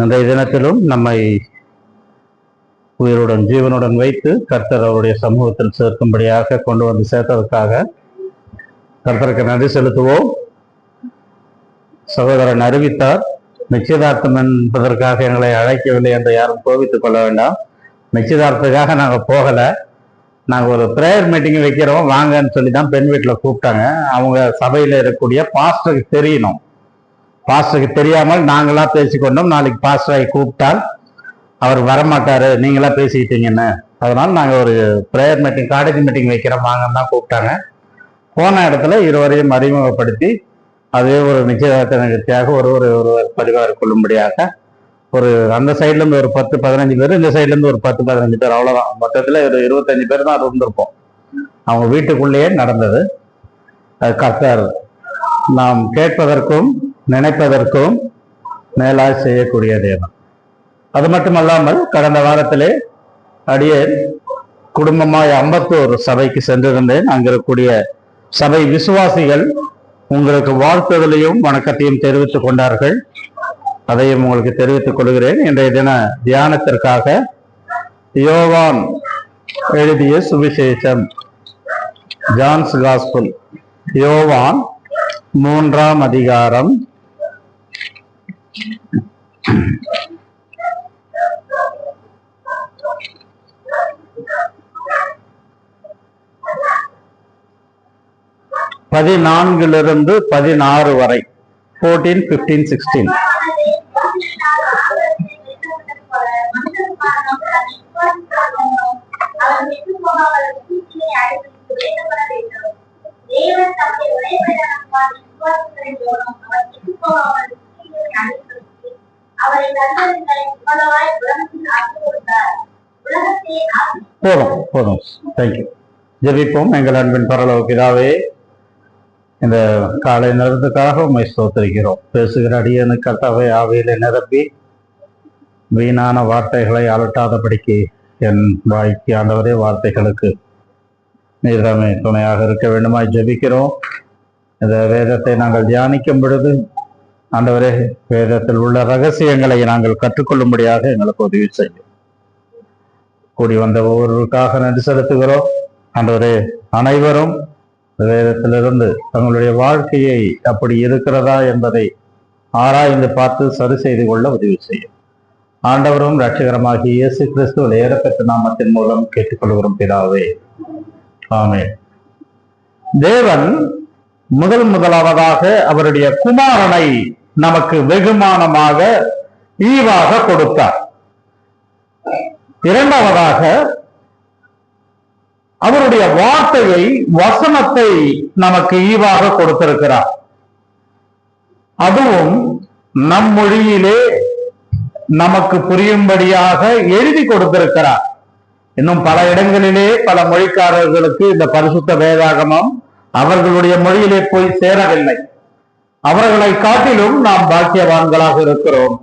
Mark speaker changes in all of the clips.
Speaker 1: அன்றைய தினத்திலும் நம்மை உயிருடன் ஜீவனுடன் வைத்து கர்த்தர் அவருடைய சமூகத்தில் சேர்க்கும்படியாக கொண்டு வந்து சேர்த்ததற்காக கர்த்தருக்கு நன்றி செலுத்துவோம். சகோதரன் அறிவித்தார், நிச்சயதார்த்தம் என்பதற்காக எங்களை அழைக்கவில்லை என்று யாரும் கோபித்துக் கொள்ள வேண்டாம். நிச்சயதார்த்தத்துக்காக நாங்கள் போகலை. நாங்கள் ஒரு ப்ரேயர் மீட்டிங் வைக்கிறோம் வாங்கன்னு சொல்லி தான் பெண் வீட்டில் கூப்பிட்டாங்க. அவங்க சபையில் இருக்கக்கூடிய பாஸ்டருக்கு தெரியணும். பாஸ்டருக்கு தெரியாமல் நாங்களா பேசிக்கொண்டோம். நாளைக்கு பாஸ்டரை கூப்பிட்டால் அவர் வரமாட்டாரு, நீங்களா பேசிக்கிட்டீங்கன்னு. அதனால நாங்கள் ஒரு ப்ரேயர் மீட்டிங், காலேஜ் மீட்டிங் வைக்கிறோம் வாங்கன்னு தான் கூப்பிட்டாங்க. போன இடத்துல இருவரையும் அறிமுகப்படுத்தி அதே ஒரு நிச்சயதார்த்த நிகழ்ச்சியாக ஒருவர் பரிமாறிக் கொள்ளும்படியாக ஒரு அந்த சைட்லேருந்து ஒரு 10-15 பேர், இந்த சைட்லேருந்து ஒரு 10-15 பேர், அவ்வளோதான். மொத்தத்தில் ஒரு 25 பேர் தான் இருந்திருப்போம். அவங்க வீட்டுக்குள்ளேயே நடந்தது. கர்த்தர் நாம் கேட்பதற்கும் நினைப்பதற்கும் மேலாய் செய்யக்கூடிய தேவன். அது மட்டுமல்லாமல் கடந்த வாரத்திலே அடியே குடும்பமாய் அம்பத்தூர் சபைக்கு சென்றிருந்தேன். அங்க இருக்கக்கூடிய சபை விசுவாசிகள் உங்களுக்கு வாழ்த்துதலையும் வணக்கத்தையும் தெரிவித்துக் கொண்டார்கள். அதையும் உங்களுக்கு தெரிவித்துக் கொள்கிறேன். இன்றைய தின தியானத்திற்காக யோவான் எழுதிய சுவிசேஷம், ஜான்ஸ் காஸ்பல், யோவான் 3ஆம் அதிகாரம் 14 16 வரை, 14, 15, 16. போதும். தேங்க்யூ. ஜெபிப்போம். எங்கள் அன்பின் பரலோக பிதாவே, இந்த காலை நேரத்துக்காக உண்மை ஸ்தோத்திரிக்கிறோம். பேசுகிற அடியனுக்கு கர்த்தாவே ஆவியிலே நிரப்பி வீணான வார்த்தைகளை அலட்டாதபடிக்கு என் வாய்க்கு ஆண்டவரே வார்த்தைகளுக்கு நீர்தாமே துணையாக இருக்க வேண்டுமாய் ஜெபிக்கிறோம். இந்த வேதத்தை நாங்கள் தியானிக்கும் பொழுது ஆண்டவரே வேதத்தில் உள்ள ரகசியங்களை நாங்கள் கற்றுக்கொள்ளும்படியாக எங்களுக்கு உதவி செய்யும். கூடி வந்த ஒவ்வொருவருக்காக நன்றி செலுத்துகிறோம். ஆண்டவரே, அனைவரும் வேதத்திலிருந்து தங்களுடைய வாழ்க்கையை அப்படி இருக்கிறதா என்பதை ஆராய்ந்து பார்த்து சரி செய்து கொள்ள உதவி செய்யும். ஆண்டவரும் இரட்சகரமாகிய இயேசு கிறிஸ்து ஏறப்பெற்ற நாமத்தின் மூலம் கேட்டுக்கொள்கிறோம் பிதாவே, ஆமென். தேவன் முதலாவதாக அவருடைய குமாரனை நமக்கு வெகுமானமாக ஈவாக கொடுத்தார். இரண்டாவதாக அவருடைய வார்த்தையை, வசனத்தை நமக்கு ஈவாக கொடுத்திருக்கிறார். அதுவும் நம் மொழியிலே நமக்கு புரியும்படியாக எழுதி கொடுத்திருக்கிறார். இன்னும் பல இடங்களிலே பல மொழிக்காரர்களுக்கு இந்த பரிசுத்த வேதாகமம் அவர்களுடைய மொழியிலே போய் சேரவில்லை. அவர்களை காட்டிலும் நாம் பாக்கியவான்களாக இருக்கிறோம்.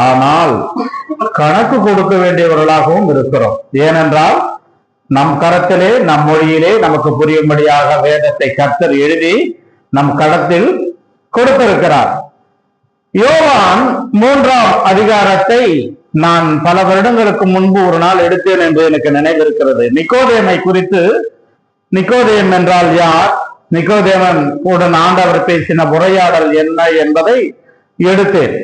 Speaker 1: ஆனால் கணக்கு கொடுக்க வேண்டியவர்களாகவும் இருக்கிறோம். ஏனென்றால் நம் கரத்திலே, நம் மொழியிலே நமக்கு புரியும்படியாக வேதத்தை கர்த்தர் எழுதி நம் கரத்தில் கொடுத்திருக்கிறார். யோவான் 3ஆம் அதிகாரத்தை நான் பல வருடங்களுக்கு முன்பு ஒரு நாள் எடுத்தேன் என்று எனக்கு நினைவிருக்கிறது. நிக்கோதேமை குறித்து, நிக்கோதேம் என்றால் யார், நிக்கோதேமன் உடன் ஆண்டவர் பேசின உரையாடல் என்ன என்பதை எடுத்தேன்.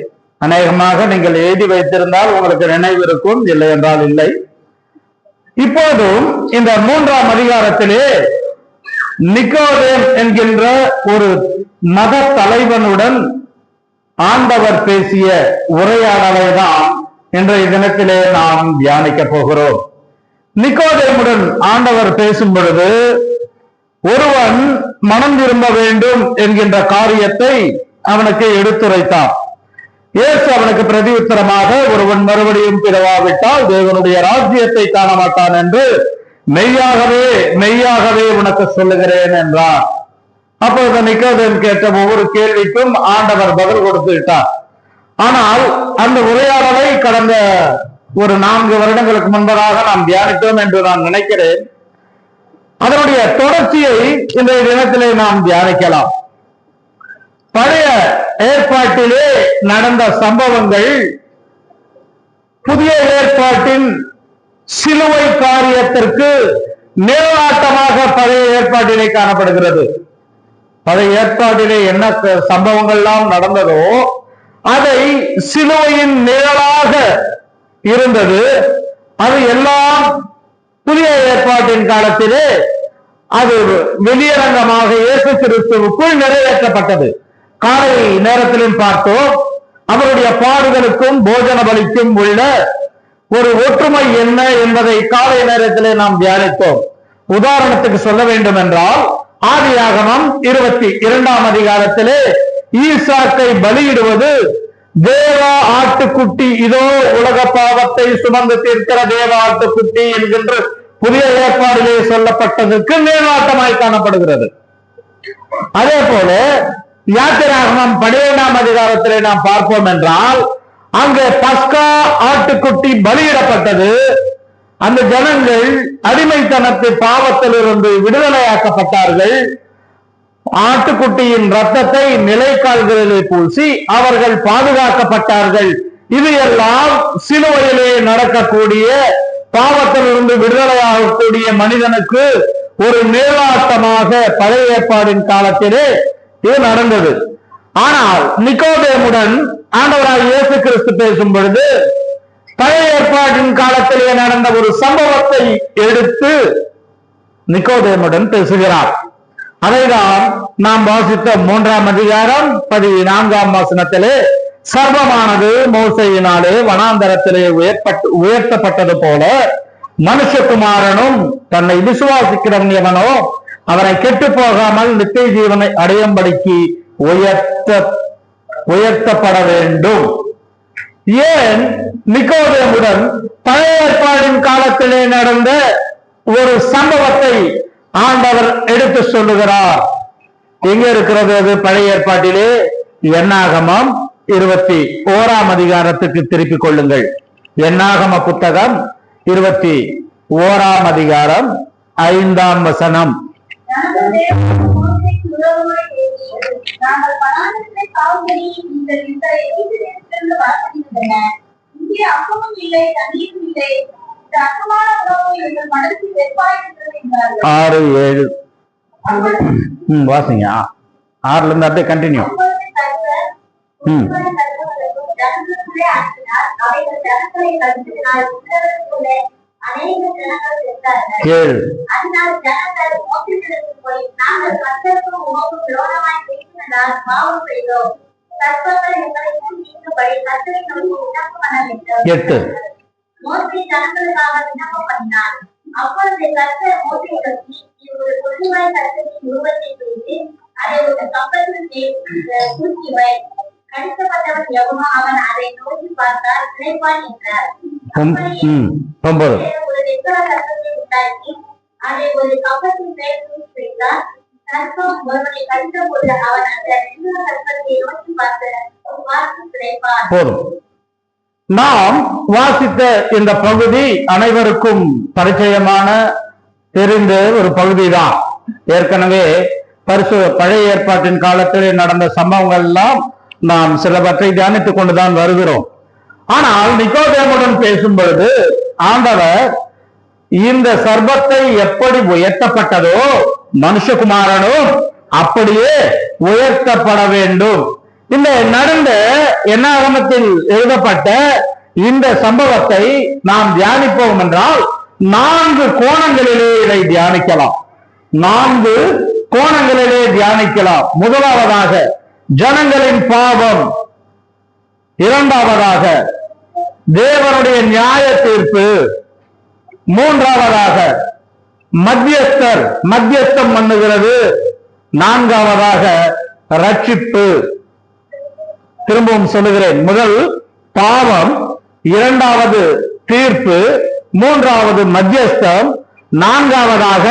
Speaker 1: அநேகமாக நீங்கள் எழுதி வைத்திருந்தால் உங்களுக்கு நினைவிருக்கும், இல்லை என்றால் இல்லை. இப்போதும் இந்த 3ஆம் அதிகாரத்திலே நிக்கோதேம் என்கின்ற ஒரு மத தலைவனுடன் ஆண்டவர் பேசிய உரையாடலை தான் இன்றைய தினத்திலே நாம் தியானிக்க போகிறோம். நிக்கோதேமுடன் ஆண்டவர் பேசும் பொழுது ஒருவன் மனம் திரும்ப வேண்டும் என்கின்ற காரியத்தை அவனுக்கு எடுத்துரைத்தான். இயேசு அவனுக்கு பிரதி உத்தரமாக, ஒருவன் மறுபடியும் பிறவாவிட்டால் தேவனுடைய ராஜ்யத்தை காண மாட்டான் என்று மெய்யாகவே மெய்யாகவே உனக்கு சொல்லுகிறேன் என்றார். அப்போது நிக்கோதேம் கேட்ட ஒவ்வொரு கேள்விக்கும் ஆண்டவர் பதில் கொடுத்து விட்டார். ஆனால் அந்த உரையாடலை கடந்த ஒரு 4 வருடங்களுக்கு முன்பதாக நாம் தியானித்தோம் என்று நான் நினைக்கிறேன். அதனுடைய தொடர்ச்சியை இன்றைய தினத்திலே நாம் தியானிக்கலாம். பழைய ஏற்பாட்டிலே நடந்த சம்பவங்கள் புதிய ஏற்பாட்டின் சிலுவை காரியத்திற்கு நிழலாட்டமாக பழைய ஏற்பாட்டிலே காணப்படுகிறது. பழைய ஏற்பாட்டிலே என்ன சம்பவங்கள்லாம் நடந்ததோ அதை சிலுவையின் நிழலாக இருந்தது. அது எல்லாம் புதிய ஏற்பாட்டின் காலத்திலே அது வெளியரங்கமாக இயேசு கிறிஸ்துவுக்குள் நிறைவேற்றப்பட்டது. காலை நேரத்திலும் பார்த்தோம், அவருடைய பாடுகளுக்கும் போஜன பலிக்கும் உள்ள ஒரு ஒற்றுமை என்ன என்பதை காலை நேரத்திலே நாம் தியானித்தோம். உதாரணத்துக்கு சொல்ல வேண்டும் என்றால், ஆதியாகமம் 22ஆம் அதிகாரத்திலே ஈசாக்கை பலியிடுவது தேவ ஆட்டுக்குட்டி, இதோ உலக பாவத்தை சுமந்து தீர்க்கிற தேவ ஆட்டுக்குட்டி என்கின்ற புதிய ஏற்பாடிலே சொல்லப்பட்டதற்கு மேலாட்டமாய் காணப்படுகிறது. அதே போல யாத்திராகமம் 12ஆம் அதிகாரத்திலே நாம் பார்ப்போம் என்றால், அங்கே பஸ்கா ஆட்டுக்குட்டி பலியிடப்பட்டது. அந்த ஜனங்கள் அடிமைத்தனத்து பாவத்திலிருந்து விடுதலையாக்கப்பட்டார்கள். ஆட்டுக்குட்டியின் ரத்தத்தை நிலைக்கால்களிலே பூசி அவர்கள் பாதுகாக்கப்பட்டார்கள். இது எல்லாம் சிலுவையிலே நடக்கக்கூடிய பாவத்திலிருந்து விடுதலையாகக்கூடிய மனிதனுக்கு ஒரு மேலாட்டமாக பழைய ஏற்பாடின் காலத்திலே இது நடந்தது. ஆனால் நிக்கோதேமுடன் ஆண்டவராகிய இயேசு கிறிஸ்து பேசும் பொழுது பழைய ஏற்பாட்டின் காலத்திலே நடந்த ஒரு சம்பவத்தை எடுத்து நிக்கோதேமுடன் பேசுகிறார். அதைதான் நாம் வாசித்த 3ஆம் அதிகாரம் 14ஆம் வசனத்திலே, சர்வமானது மோசையினாலே வனாந்தரத்திலே உயர்த்தப்பட்டது போல மனுஷகுமாரனும் தன்னை விசுவாசிக்கிறவன் எவனோ அவனை கெட்டு போகாமல் நித்திய ஜீவனை அடையும்படிக்கு உயர்த்தப்பட வேண்டும். ஏன் நிக்கோதேமுடன் பழைய ஏற்பாடின் காலத்திலே நடந்த ஒரு சம்பவத்தை ஆண்டவர் எடுத்து சொல்லுகிறார்? எங்க இருக்கிறது அது? பழைய ஏற்பாட்டிலே என்னாகமம் 21ஆம் அதிகாரத்துக்கு திருப்பிக் கொள்ளுங்கள். என்னாகம புத்தகம் 21ஆம் அதிகாரம் 5ஆம் வசனம். ஆறு ஏழு வாசிங்க. 6ல இருந்து அப்படியே கண்டினியூ. ஏழு எட்டு போதும். நாம் வாசித்த இந்த பகுதி அனைவருக்கும் பரிச்சயமான தெரிந்த ஒரு பகுதிதான். ஏற்கனவே பழைய ஏற்பாட்டின் காலத்திலே நடந்த சம்பவங்கள் எல்லாம் நாம் சிலவற்றை தியானித்துக் கொண்டுதான் வருகிறோம். ஆனால் நிக்கோதேமுடன் பேசும் பொழுது ஆண்டவர் இந்த சர்பத்தை எப்படி உயர்த்தப்பட்டதோ மனுஷகுமாரனும் அப்படியே உயர்த்தப்பட வேண்டும். இந்த நடந்த என்னாகமத்தில் எழுதப்பட்ட இந்த சம்பவத்தை நாம் தியானிப்போம் என்றால் 4 கோணங்களிலே இதை தியானிக்கலாம். 4 கோணங்களிலே தியானிக்கலாம். முதலாவதாக ஜனங்களின் பாவம், இரண்டாவதாக தேவனுடைய நியாய தீர்ப்பு, மூன்றாவதாக மத்தியஸ்தம் பண்ணுகிறது, நான்காவதாக ரட்சிப்பு. திரும்பவும் சொல்லுகிறேன், முதல் பாவம், இரண்டாவது தீர்ப்பு, மூன்றாவது மத்தியஸ்தம், நான்காவதாக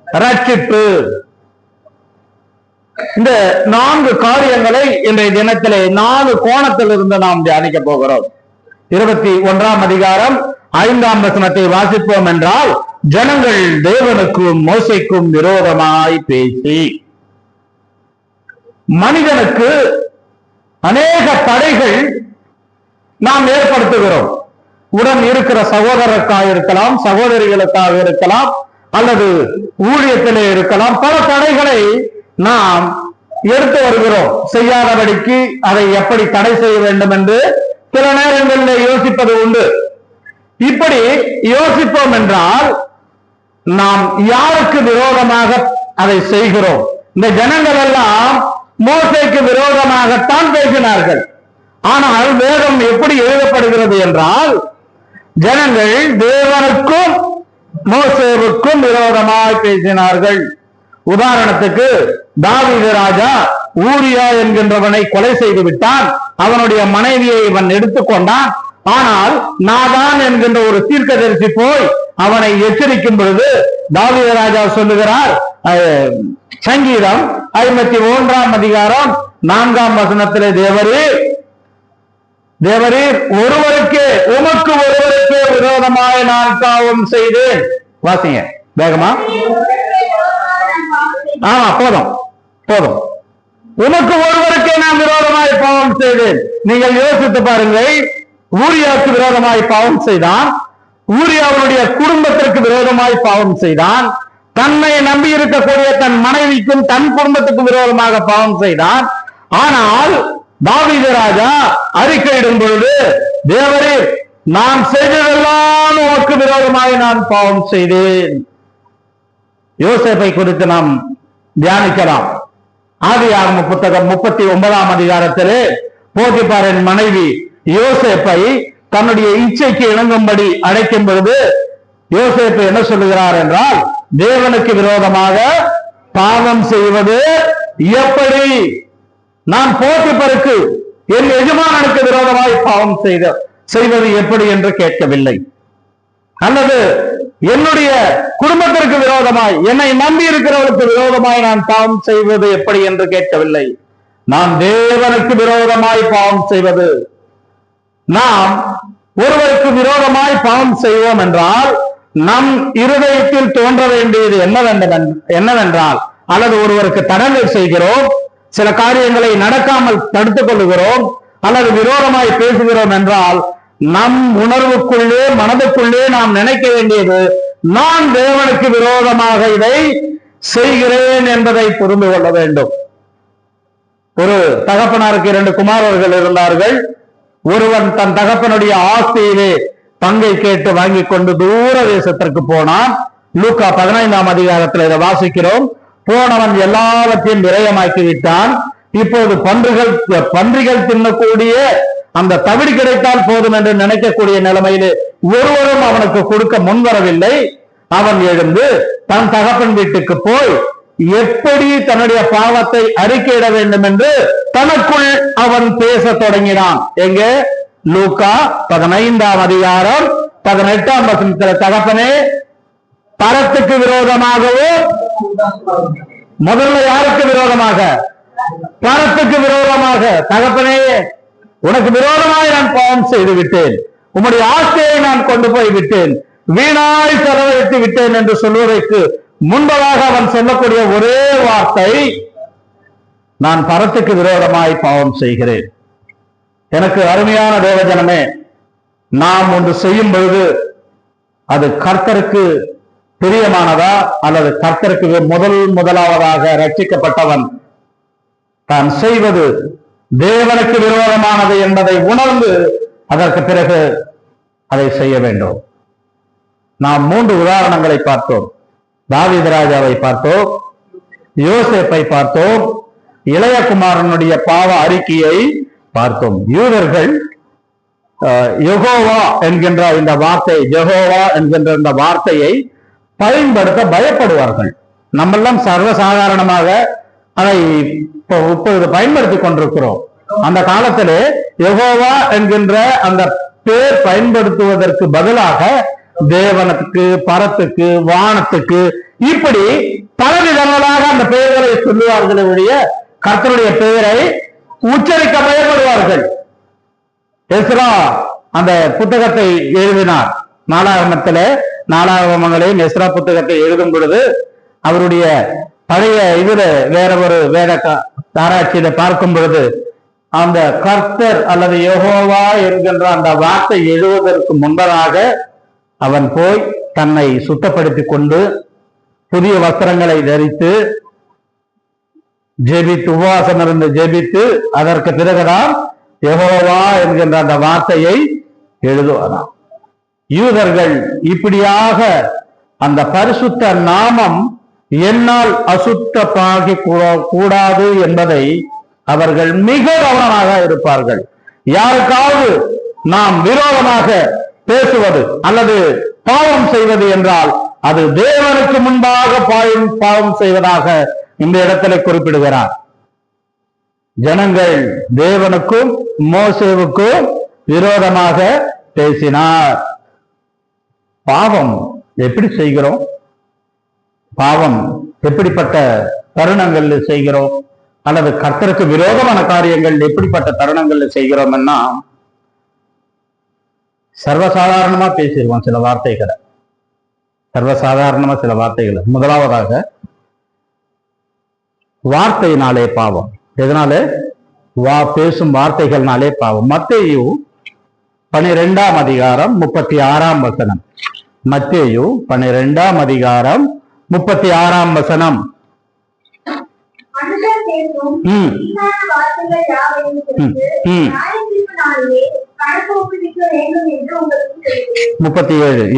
Speaker 1: ரட்சிப்பு. இந்த 4 காரியங்களை இன்றைய தினத்திலே 4 கோணத்தில் இருந்து நாம் தியானிக்க போகிறோம். 21ஆம் அதிகாரம் 5ஆம் வசனத்தை வாசிப்போம் என்றால், ஜனங்கள் தேவனுக்கும் மோசேக்கும் விரோதமாய் பேசி. மனிதனுக்கு அநேக தடைகள் நாம் ஏற்படுத்துகிறோம். உடன் இருக்கிற சகோதரருக்காக இருக்கலாம், சகோதரிகளுக்காக இருக்கலாம், அல்லது ஊழியத்திலே இருக்கலாம். பல தடைகளை நாம் எடுத்து வருகிறோம். செய்யாதபடிக்கு அதை எப்படி தடை செய்ய வேண்டும் என்று சில நேரங்களில் யோசிப்பது உண்டு. இப்படி யோசிப்போம் என்றால் நாம் யாருக்கு விரோதமாக அதை செய்கிறோம்? இந்த ஜனங்கள் எல்லாம் மோசேக்கு விரோதமாகத்தான் பேசினார்கள். ஆனால் வேதம் எப்படி எழுதப்படுகிறது என்றால், ஜனங்கள் தேவனுக்கும் மோசேவுக்கும் விரோதமாய் பேசினார்கள். உதாரணத்துக்கு தாவீது ராஜா ஊரியா என்கின்றவனை கொலை செய்து விட்டான். அவனுடைய மனைவியை இவன் எடுத்துக்கொண்டான். ஆனால் நாதான் என்கின்ற ஒரு தீர்க்கதரிசி போய் அவனை எச்சரிக்கும் பொழுது தாவீது ராஜா சொல்லுகிறார், சங்கீதம் 51 4 வசனத்திலே, தேவரீர் ஒருவருக்கே, உமக்கு ஒருவருக்கே விரோதமாய் நான் பாவம் செய்தேன். வாசிங்க வேகமா. ஆமா, போதும் போதும். உமக்கு ஒருவருக்கே நான் விரோதமாய் பாவம் செய்தேன். நீங்கள் யோசித்து பாருங்கள். ஊரியாவுக்கு விரோதமாய் பாவம் செய்தான். ஊரியாவுடைய குடும்பத்திற்கு விரோதமாய் பாவம் செய்தான். தன்னை நம்பி இருக்கக்கூடிய தன் மனைவிக்கும் தன் குடும்பத்துக்கும் விரோதமாக பாவம் செய்தான். ஆனால் தாவீது ராஜா அறிக்கையிடும் பொழுது, தேவரே, நான் செய்ததெல்லாம் உமக்கு விரோதமாக நான் பாவம் செய்தேன். யோசேப்பை குறித்து நாம் தியானிக்கலாம். ஆதியாகம புத்தகம் 39 போத்திபாரின் மனைவி யோசேப்பை தன்னுடைய இச்சைக்கு இணங்கும்படி அழைக்கும் பொழுது யோசேப்பு என்ன சொல்லுகிறார் என்றால், தேவனுக்கு விரோதமாக பாவம் செய்வது எப்படி? நான் போத்திபாருக்கு, என் எஜமானனுக்கு விரோதமாய் பாவம் செய்வது எப்படி என்று கேட்கவில்லை. அல்லது என்னுடைய குடும்பத்திற்கு விரோதமாய், என்னை நம்பி இருக்கிறவர்களுக்கு விரோதமாய் நான் பாவம் செய்வது எப்படி என்று கேட்கவில்லை. நான் தேவனுக்கு விரோதமாய் பாவம் செய்வது. நாம் ஒருவருக்கு விரோதமாய் பாவம் செய்வோம் என்றால் நம் இருதயத்தில் தோன்ற வேண்டியது என்னவென்றால், அல்லது ஒருவருக்கு தடங்கல் செய்கிறோம், சில காரியங்களை நடக்காமல் தடுத்துக் கொள்ளுகிறோம், அல்லது விரோதமாய் பேசுகிறோம் என்றால் நம் உணர்வுக்குள்ளே, மனதுக்குள்ளே நாம் நினைக்க வேண்டியது, நான் தேவனுக்கு விரோதமாக இதை செய்கிறேன் என்பதை புரிந்து கொள்ள வேண்டும். ஒரு தகப்பனாருக்கு 2 குமாரர்கள் இருந்தார்கள். ஒருவன் தன் தகப்பனுடைய ஆஸ்தியிலே பங்கை கேட்டு வாங்கி கொண்டு தூர தேசத்திற்கு போனான். லூக்கா 15 இதை வாசிக்கிறோம். போனவன் எல்லாவற்றையும் விரயமாக்கி விட்டான். இப்போது பன்றிகள் தின்னக்கூடிய அந்த தவிடு கிடைத்தால் போதும் என்று நினைக்கக்கூடிய நிலைமையிலே ஒருவரும் அவனுக்கு கொடுக்க முன்வரவில்லை. அவன் எழுந்து தன் தகப்பன் வீட்டுக்கு போய் எப்படி தன்னுடைய பாவத்தை அறிக்கையிட வேண்டும் என்று தனக்குள் அவன் பேச தொடங்கினான். எங்கே? லூக்கா 15 18 தகப்பனே, பரத்துக்கு விரோதமாகவோ, முதல்ல யாருக்கு விரோதமாக? பரத்துக்கு விரோதமாக. தகப்பனே, உனக்கு விரோதமாய் நான் பாவம் செய்து விட்டேன், உம்முடைய ஆசையை நான் கொண்டு போய் விட்டேன், வீணாய் செலவழித்து விட்டேன் என்று சொல்வதற்கு முன்பதாக அவன் சொல்லக்கூடிய ஒரே வார்த்தை, நான் பரத்துக்கு விரோதமாய் பாவம் செய்கிறேன். எனக்கு அருமையான தேவஜனமே, நாம் ஒன்று செய்யும் பொழுது அது கர்த்தருக்கு பிரியமானதா, அல்லது கர்த்தருக்கு முதலாவதாக ரட்சிக்கப்பட்டவன் தான் செய்வது தேவனுக்கு விரோதமானது என்பதை உணர்ந்து அதற்கு பிறகு அதை செய்ய வேண்டும். நாம் 3 உதாரணங்களை பார்த்தோம். தாவீது ராஜாவை பார்த்தோம், யோசேப்பை பார்த்தோம், இளையகுமாரனுடைய பாவ அறிக்கையை பார்த்தோம். யூதர்கள் யெகோவா என்கின்ற இந்த வார்த்தையை பயன்படுத்த பயப்படுவார்கள். நம்மெல்லாம் சர்வசாதாரணமாக அதை இப்பொழுது பயன்படுத்தி கொண்டிருக்கிறோம். அந்த காலத்திலே யெகோவா என்கின்ற அந்த பேர் பயன்படுத்துவதற்கு பதிலாக தேவனுக்கு, பரத்துக்கு, வானத்துக்கு, இப்படி பல விதங்களாக அந்த பெயர்களை சொல்லுவார்களுடைய கர்த்தருடைய பெயரை உச்சரிக்க பயப்படுவார்கள். எஸ்ரா அந்த புத்தகத்தை எழுதினார். நாலாகமங்களையும் எஸ்ரா புத்தகத்தை எழுதும் பொழுது அவருடைய பழைய இதுல வேற ஒரு வேத ஆராய்ச்சியில பார்க்கும் பொழுது அந்த கர்த்தர் அல்லது யெகோவா என்கின்ற அந்த வார்த்தை எழுவதற்கு முன்பதாக அவன் போய் தன்னை சுத்தப்படுத்தி கொண்டு புதிய வஸ்திரங்களை தரித்து ஜெபித்து உபவாசம் இருந்து ஜெபித்து அதற்கு பிறகுதான் யெகோவா என்கின்ற அந்த வார்த்தையை எழுதுவாராம். யூதர்கள் இப்படியாக அந்த பரிசுத்த நாமம் என்னால் அசுத்தமாகி கூடாது என்பதை அவர்கள் மிக கவனமாக இருப்பார்கள். யாருக்காவது நாம் விரோதமாக பேசுவது அல்லது பாவம் செய்வது என்றால் அது தேவனுக்கு முன்பாக பாவம் செய்வதாக இந்த இடத்துல குறிப்பிடுகிறார். ஜனங்கள் தேவனுக்கும் மோசேவுக்கும் விரோதமாக பேசினார். பாவம் எப்படி செய்கிறோம்? பாவம் எப்படிப்பட்ட தருணங்களில் செய்கிறோம்? அல்லது கர்த்தருக்கு விரோதமான காரியங்கள் எப்படிப்பட்ட தருணங்களில் செய்கிறோம்னா சர்வசாதாரணமா பேசிடுவோம் சில வார்த்தைகளை. சில வார்த்தைகளை முதலாவதாக வார்த்தையினாலே பாவம். எதனாலே? பேசும் வார்த்தைகள்னாலே பாவம். மத்தேயு 12ஆம் அதிகாரம் 36ஆம் வசனம். மத்தேயு 12ஆம் அதிகாரம் 36ஆம் வசனம்.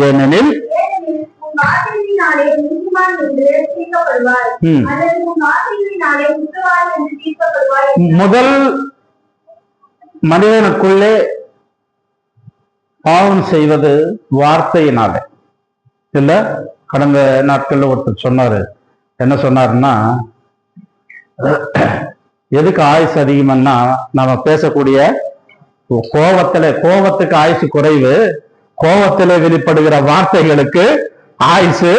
Speaker 1: ஏனெனில் முதல் மனிதனுக்குள்ளே பாவம் செய்வது வார்த்தையினாலே இல்ல. கடந்த நாட்கள்ல ஒருத்தர் சொன்னாரு, என்ன சொன்னாருன்னா, எதுக்கு ஆயுசு அதிகம்னா நம்ம பேசக்கூடிய கோபத்துக்கு ஆயுசு குறைவு, கோபத்திலே வெளிப்படுகிற வார்த்தைகளுக்கு ஆயுசு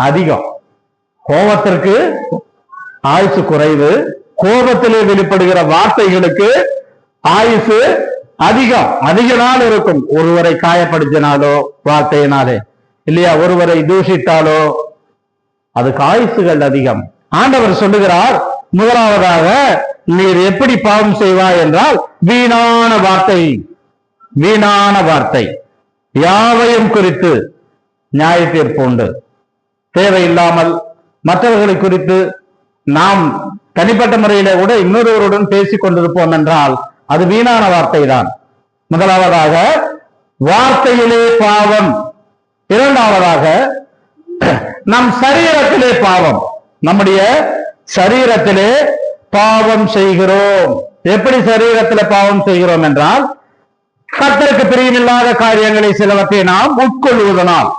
Speaker 1: அதிகம். கோபத்திற்கு ஆயுசு குறைவு, கோபத்திலே வெளிப்படுகிற வார்த்தைகளுக்கு ஆயுசு அதிகம். அதிக நாள் இருக்கும். ஒருவரை காயப்படுத்தினாலோ வார்த்தையினாலே இல்லையா, ஒருவரை தூஷித்தாலோ அதுக்கு ஆயுசுகள் அதிகம். ஆண்டவர் சொல்லுகிறார், முதலாவதாக நீர் எப்படி பாவம் செய்வாய் என்றால் வீணான வார்த்தை யாவையும் குறித்து நியாய தீர்ப்பு உண்டு. தேவையில்லாமல் மற்றவர்களை குறித்து நாம் தனிப்பட்ட முறையில கூட இன்னொருவருடன் பேசிக் கொண்டிருப்போம் என்றால் அது வீணான வார்த்தை தான். முதலாவதாக வார்த்தையிலே பாவம். இரண்டாவதாக நம் சரீரத்திலே பாவம். நம்முடைய சரீரத்திலே பாவம் செய்கிறோம். எப்படி சரீரத்திலே பாவம் செய்கிறோம் என்றால் கர்த்தருக்கு பிரியமில்லாத காரியங்களை சிலவற்றை நாம் உட்கொள்வதனால்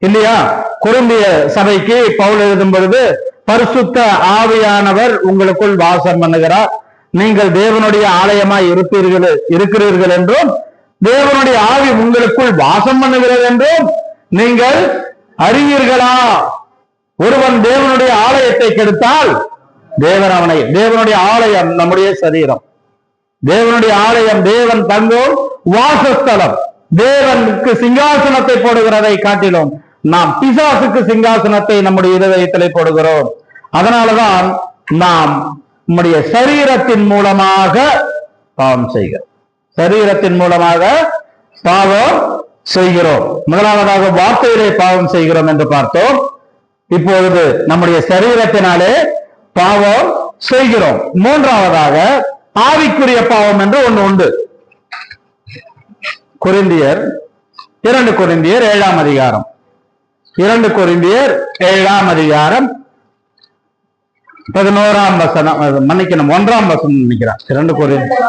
Speaker 1: இல்லையா. கொரிந்திய சபைக்கு பவுல் எழுதும் பொழுது, பரிசுத்த ஆவியானவர் உங்களுக்குள் வாசம் பண்ணுகிறார், நீங்கள் தேவனுடைய ஆலயமாய் இருக்கிறீர்கள் என்றும் தேவனுடைய ஆவி உங்களுக்குள் வாசம் பண்ணுகிறது என்றும் நீங்கள் அறிவீர்களா? ஒருவன் தேவனுடைய ஆலயத்தை கெடுத்தால் தேவனுடைய ஆலயம் நம்முடைய சரீரம், தேவனுடைய ஆலயம் தேவன் தங்கும் வாசஸ்தலம். தேவனுக்கு சிங்காசனத்தை போடுகிறதை காட்டிலும் நாம் பிசாசுக்கு சிங்காசனத்தை நம்முடைய இருதயத்திலே போடுகிறோம். அதனாலதான் நாம் நம்முடைய சரீரத்தின் மூலமாக பாவம் செய்கிறோம். சரீரத்தின் மூலமாக பாவம் செய்கிறோம். முதலாவதாக வார்த்தையிலே பாவம் செய்கிறோம் என்று பார்த்தோம். இப்பொழுது நம்முடைய சரீரத்தினாலே பாவம் செய்கிறோம். மூன்றாவதாக ஆவிக்குரிய பாவம் என்று ஒன்று உண்டு. 2 கொரிந்தியர் 7ஆம் அதிகாரம் 2 கொரிந்தியர் 7ஆம் அதிகாரம் 11ஆம் வசனம், மன்னிக்கணும் 1ஆம் வசனம் நினைக்கிறேன். 2 கொரிந்தியர்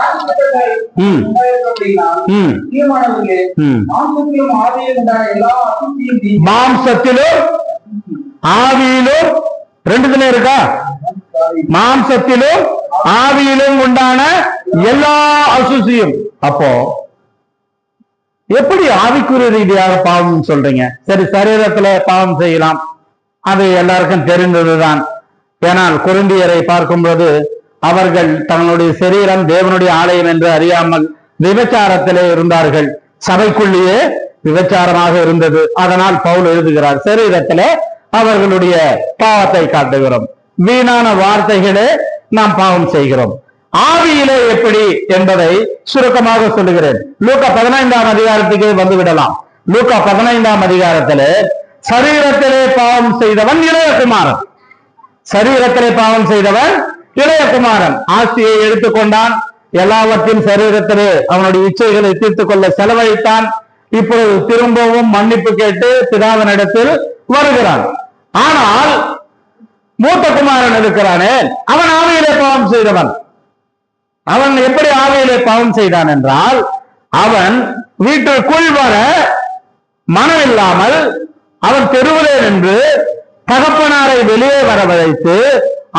Speaker 1: மாம்சத்திலும் ஆவியிலும் 2 இருக்கா? மாம்சத்திலும் ஆவியிலும் உண்டான எல்லா அசுசியும். அப்போ எப்படி ஆவிக்குரிய ரீதியாக பாவம் சொல்றீங்க? சரி, சரீரத்துல பாவம் செய்யலாம், அது எல்லாருக்கும் தெரிந்ததுதான். ஏனால் கொரிந்தியரை பார்க்கும்போது அவர்கள் தங்களுடைய சரீரம் தேவனுடைய ஆலயம் என்று அறியாமல் விபச்சாரத்திலே இருந்தார்கள். சபைக்குள்ளேயே விபச்சாரமாக இருந்தது. அதனால் பவுல் எழுதுகிறார், சரீரத்திலே அவர்களுடைய பாவத்தை காட்டுகிறோம். வீணான வார்த்தைகளே நாம் பாவம் செய்கிறோம். ஆவியிலே எப்படி என்பதை சுருக்கமாக சொல்லுகிறேன். லூக்கா 15ஆம் அதிகாரத்துக்கு வந்து விடலாம். லூக்கா 15ஆம் அதிகாரத்திலே சரீரத்திலே பாவம் செய்தவன் இளையகுமாரன். சரீரத்திலே பாவம் செய்தவன் இளையகுமாரன். ஆஸ்தியை எடுத்துக்கொண்டான், எல்லாவற்றையும் சரீரத்திலே அவனுடைய இச்சைகளை தீர்த்துக் கொள்ள செலவழித்தான். இப்பொழுது திரும்பவும் மன்னிப்பு கேட்டு பிதாவினிடத்தில் வருகிறான். ஆனால் மூத்த குமாரன் இருக்கிறானே, அவன் ஆவியிலே பாவம் செய்தவன். அவன் எப்படி ஆவியிலே பாவம் செய்தான் என்றால், அவன் வீட்டிற்குள் வர மனமில்லாமல் அவன் தெருவிலே நின்று தகப்பனாரை வெளியே வரவழைத்து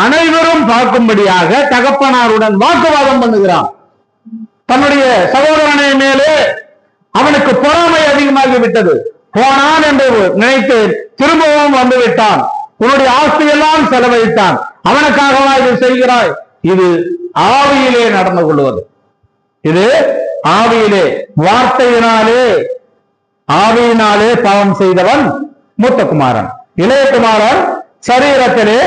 Speaker 1: அனைவரும் பார்க்கும்படியாக தகப்பனாருடன் வாக்குவாதம் பண்ணுகிறான். தன்னுடைய சகோதரனை மேலே அவனுக்கு பொறாமை அதிகமாகிவிட்டது. போனான் என்று நினைத்து திரும்பவும் வந்து விட்டான். உன்னுடைய ஆஸ்தியெல்லாம் செலவழித்தான். அவனுக்காகவா இது செய்கிறாய்? இது ஆவியிலே நடந்து கொள்வது. இது ஆவியிலே, வார்த்தையினாலே, ஆவியினாலே பாவம் செய்தவன் மூத்த குமாரன். இளையகுமாரன் சரீரத்திலே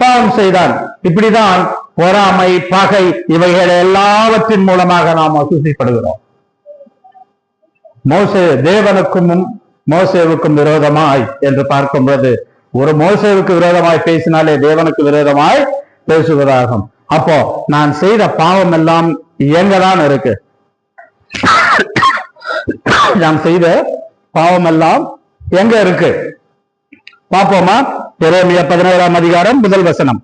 Speaker 1: பாவம் செய்தான். இப்படிதான் பொறாமை, பகை, இவைகள் எல்லாவற்றின் மூலமாக நாம் அசூசிப்படுகிறோம். மோசே தேவனுக்கும் மோசேவுக்கும் விரோதமாய் என்று பார்க்கும்போது, ஒரு மோசேவுக்கு விரோதமாய் பேசினாலே தேவனுக்கு விரோதமாய் பேசுவதாகும். அப்போ நான் செய்த பாவம் எல்லாம் எங்கதான் இருக்கு? நான் செய்த பாவம் எல்லாம் எங்க இருக்கு பாப்போமா? எரேமியா 11ஆம் அதிகாரம் முதல் வசனம்.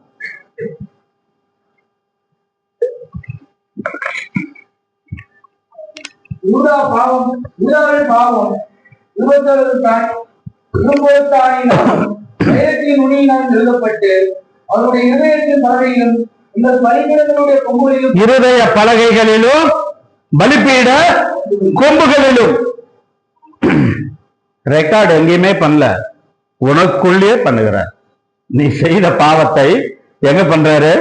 Speaker 1: இருதய பலகைகளிலும் பலிபீட கொம்புகளிலும். ரெக்கார்டு எங்கேயுமே பண்ணல, உனக்குள்ளே பண்ணுகிற. நீ செய்த பாவத்தை எங்க பண்றாரு?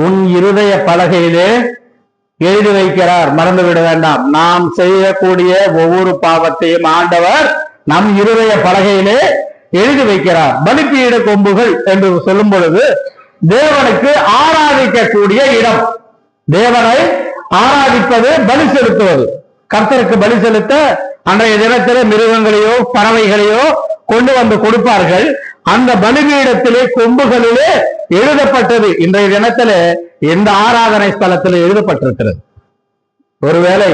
Speaker 1: உன் இருதய பலகையிலே எழுதி வைக்கிறார். மறந்து விட வேண்டாம். நாம் செய்யக்கூடிய ஒவ்வொரு பாவத்தையும் ஆண்டவர் நம் இருதய பலகையிலே எழுதி வைக்கிறார். பலிபீட கொம்புகள் என்று சொல்லும் பொழுது தேவனுக்கு ஆராதிக்கக்கூடிய இடம். தேவனை ஆராதிப்பது, பலி செலுத்துவது. கர்த்தருக்கு பலி செலுத்த அன்றைய தினத்திலே மிருகங்களையோ பறவைகளையோ கொண்டு வந்து கொடுப்பார்கள். அந்த பலிபீடத்திலே கொம்புகளிலே எழுதப்பட்டது. இன்றைய தினத்திலே எந்த ஆராதனை ஸ்தலத்தில் எழுதப்பட்டிருக்கிறது. ஒருவேளை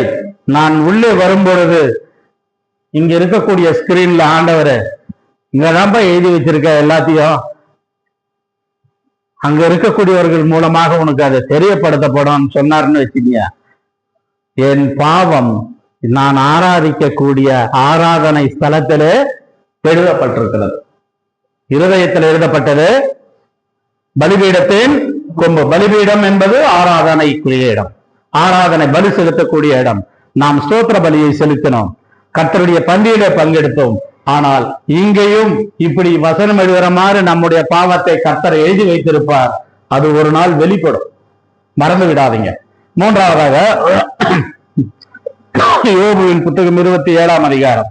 Speaker 1: நான் உள்ளே வரும்பொழுது இங்க இருக்கக்கூடிய ஸ்கிரீன்ல ஆண்டவரை இங்கதான் எழுதி வச்சிருக்க எல்லாத்தையும், அங்க இருக்கக்கூடியவர்கள் மூலமாக உனக்கு அதை தெரியப்படுத்தப்படும் சொன்னார்னு வச்சுக்கிய, என் பாவம் நான் ஆராதிக்கக்கூடிய ஆராதனை ஸ்தலத்திலே எழுதப்பட்டிருக்கிறது. இருதயத்தில் எழுதப்பட்டது பலிபீடத்தின் கொம்பு. பலிபீடம் என்பது ஆராதனைக்குரிய இடம், ஆராதனை பலி செலுத்தக்கூடிய இடம். நாம் ஸ்தோத்திர பலியை செலுத்தினோம், கர்த்தருடைய பந்தியிலே பங்கெடுத்தோம். ஆனால் இங்கேயும் இப்படி வசனம் எழுதுற மாதிரி நம்முடைய பாவத்தை கர்த்தர் எழுதி வைத்திருப்பார். அது ஒரு நாள் வெளிப்படும், மறந்து விடாதீங்க. மூன்றாவதாக யோபுவின் புத்தகம் 27ஆம் அதிகாரம்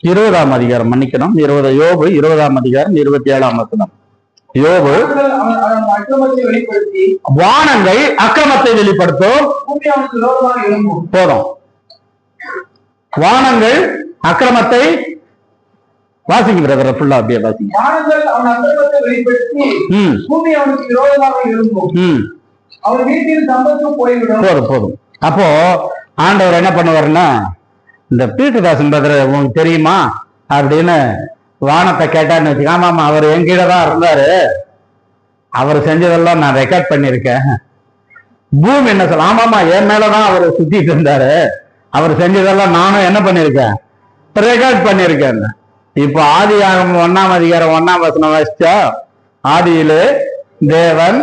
Speaker 1: 20ஆம் அதிகாரம், மன்னிக்கணும், யோபு 20ஆம் அதிகாரம் 27ஆம் வசனம். யோபு, வானங்கள் அக்கிரமத்தை வெளிப்படுத்தும். போதும். வானங்கள் அக்கிரமத்தை வாசிங்க பிரதர், ஃபுல்லா அப்படியே வாசிங்க. போதும் போதும். அப்போ ஆண்டவர் என்ன பண்ணுவாருன்னா, இந்த பீட்டர்தாசன் பிரதர் உங்களுக்கு தெரியுமா அப்படின்னு வானத்தை கேட்டான்னு வச்சுக்க. ஆமாமா, அவர் என் கீழே தான் இருந்தாரு, அவர் செஞ்சதெல்லாம் நான் ரெக்கார்ட் பண்ணிருக்கேன். பூமி என்ன சொல்ல, ஆமாமா என் மேலதான் அவர் சுத்திட்டு இருந்தாரு, அவர் செஞ்சதெல்லாம் நானும் என்ன பண்ணிருக்கேன், ரெக்கார்ட் பண்ணிருக்கேன். இப்போ ஆதியாகமம் 1ஆம் அதிகாரம் 1ஆம் வசனம் வாசிச்சா, ஆதியிலே தேவன்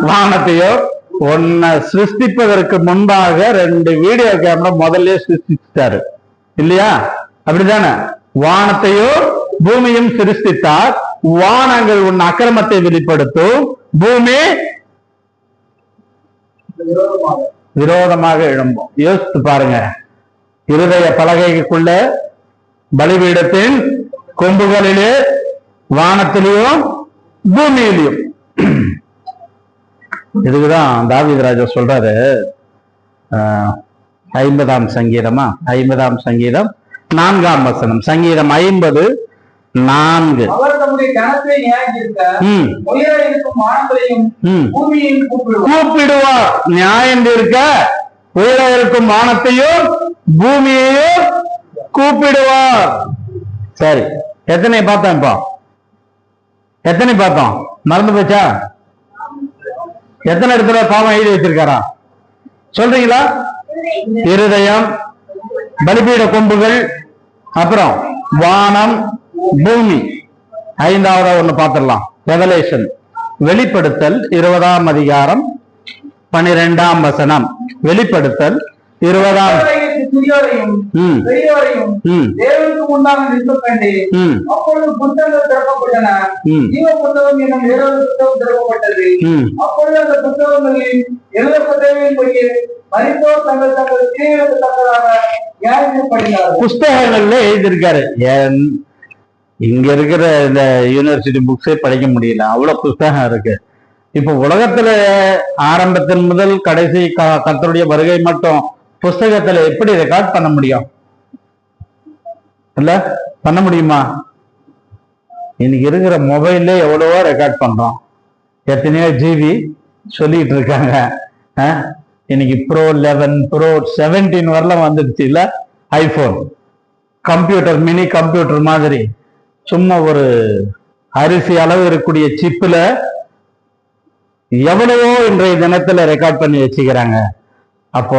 Speaker 1: வானத்தையோ ஒன்ன சிருஷ்டிப்பதற்கு முன்பாக 2 வீடியோ கேமரா முதல்ல சிருஷ்டிச்சாரு இல்லையா? அப்படித்தானே? வானத்தையோ பூமியும் சிருஷ்டித்தார். வானங்கள் உன் அக்கிரமத்தை வெளிப்படுத்தும், பூமி விரோதமாக எழும்பும். யோசித்து பாருங்க. இருதய பலகைக்குள்ள பலிபீடத்தின் கொம்புகளிலே வானத்திலையும் பூமியிலையும். இதுக்குதான் தாவீது ராஜா சொல்றாரு, 50ஆம் சங்கீதமா, 50ஆம் சங்கீதம் 4ஆம் வசனம், சங்கீதம் 50:4. கூப்பிடுவார், நியாயம் இருக்க உயர இருக்கும் வானத்தையும் பூமியையும் கூப்பிடுவார். சரி, எத்தனை பார்த்தோம்? இப்போ எத்தனை பார்த்தோம்? மறந்து போச்சா? எத்தனை இடத்துல பாவம் எழுதி வச்சிருக்காரா சொல்றீங்களா? இருதயம், பலிபீட கொம்புகள், அப்புறம் வானம், பூமி. 5ஆவதா ஒண்ணு பார்த்திடலாம். ரெவலேஷன், வெளிப்படுத்தல் 20ஆம் அதிகாரம் 12ஆம் வசனம். வெளிப்படுத்தல் 20ஆம். புஸ்தகங்கள்ல எழுதியிருக்காரு. இங்க இருக்கிற இந்த யூனிவர்சிட்டி புக்ஸே படிக்க முடியல, அவ்வளவு புஸ்தகம் இருக்கு. இப்ப உலகத்துல ஆரம்பத்தின் முதல் கடைசி கர்த்தருடைய வருகை மட்டும் புஸ்தகத்துல எப்படி ரெக்கார்ட் பண்ண முடியும்? இல்ல பண்ண முடியுமா? இன்னைக்கு இருக்கிற மொபைல்ல எவ்வளவோ ரெக்கார்ட் பண்றோம், எத்தனையோ ஜிபி சொல்லிட்டு இருக்காங்க. இன்னைக்கு ப்ரோ 11, ப்ரோ 17 வரலாம் வந்துடுச்சு இல்ல? ஐபோன் கம்ப்யூட்டர், மினி கம்ப்யூட்டர் மாதிரி சும்மா ஒரு அரிசி அளவு இருக்கக்கூடிய சிப்ல எவ்வளவோ இன்றைய தினத்துல ரெக்கார்ட் பண்ணி வச்சுக்கிறாங்க. அப்போ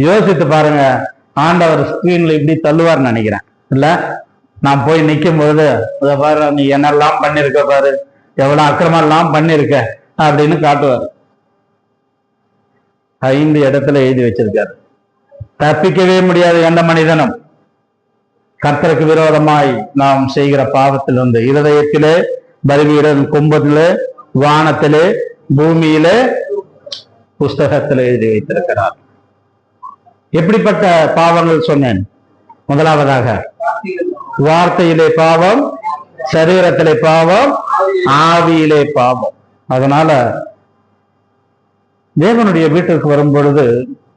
Speaker 1: யோசித்து பாருங்க, ஆண்டவர் ஸ்கிரீன்ல இப்படி தள்ளுவார்னு நினைக்கிறேன் இல்ல? நான் போய் நிற்கும் போது பாரு, நீ என்னெல்லாம் பண்ணிருக்க பாரு, எவ்வளவு அக்கிரமம் எல்லாம் பண்ணிருக்க அப்படின்னு காட்டுவார். 5 இடத்துல எழுதி வச்சிருக்காரு. தப்பிக்கவே முடியாது எந்த மனிதனும். கர்த்தருக்கு விரோதமாய் நாம் செய்கிற பாவத்தில் வந்து இருதயத்திலே, பலிபீடம் கொம்பதிலே, வானத்திலே, பூமியிலே, புஸ்தகத்தில் எழுதி வைத்திருக்கிறார். எப்படிப்பட்ட பாவங்கள் சொன்னேன்? முதலாவதாக வார்த்தையிலே பாவம், சரீரத்திலே பாவம், ஆவியிலே பாவம். அதனால தேவனுடைய வீட்டிற்கு வரும் பொழுது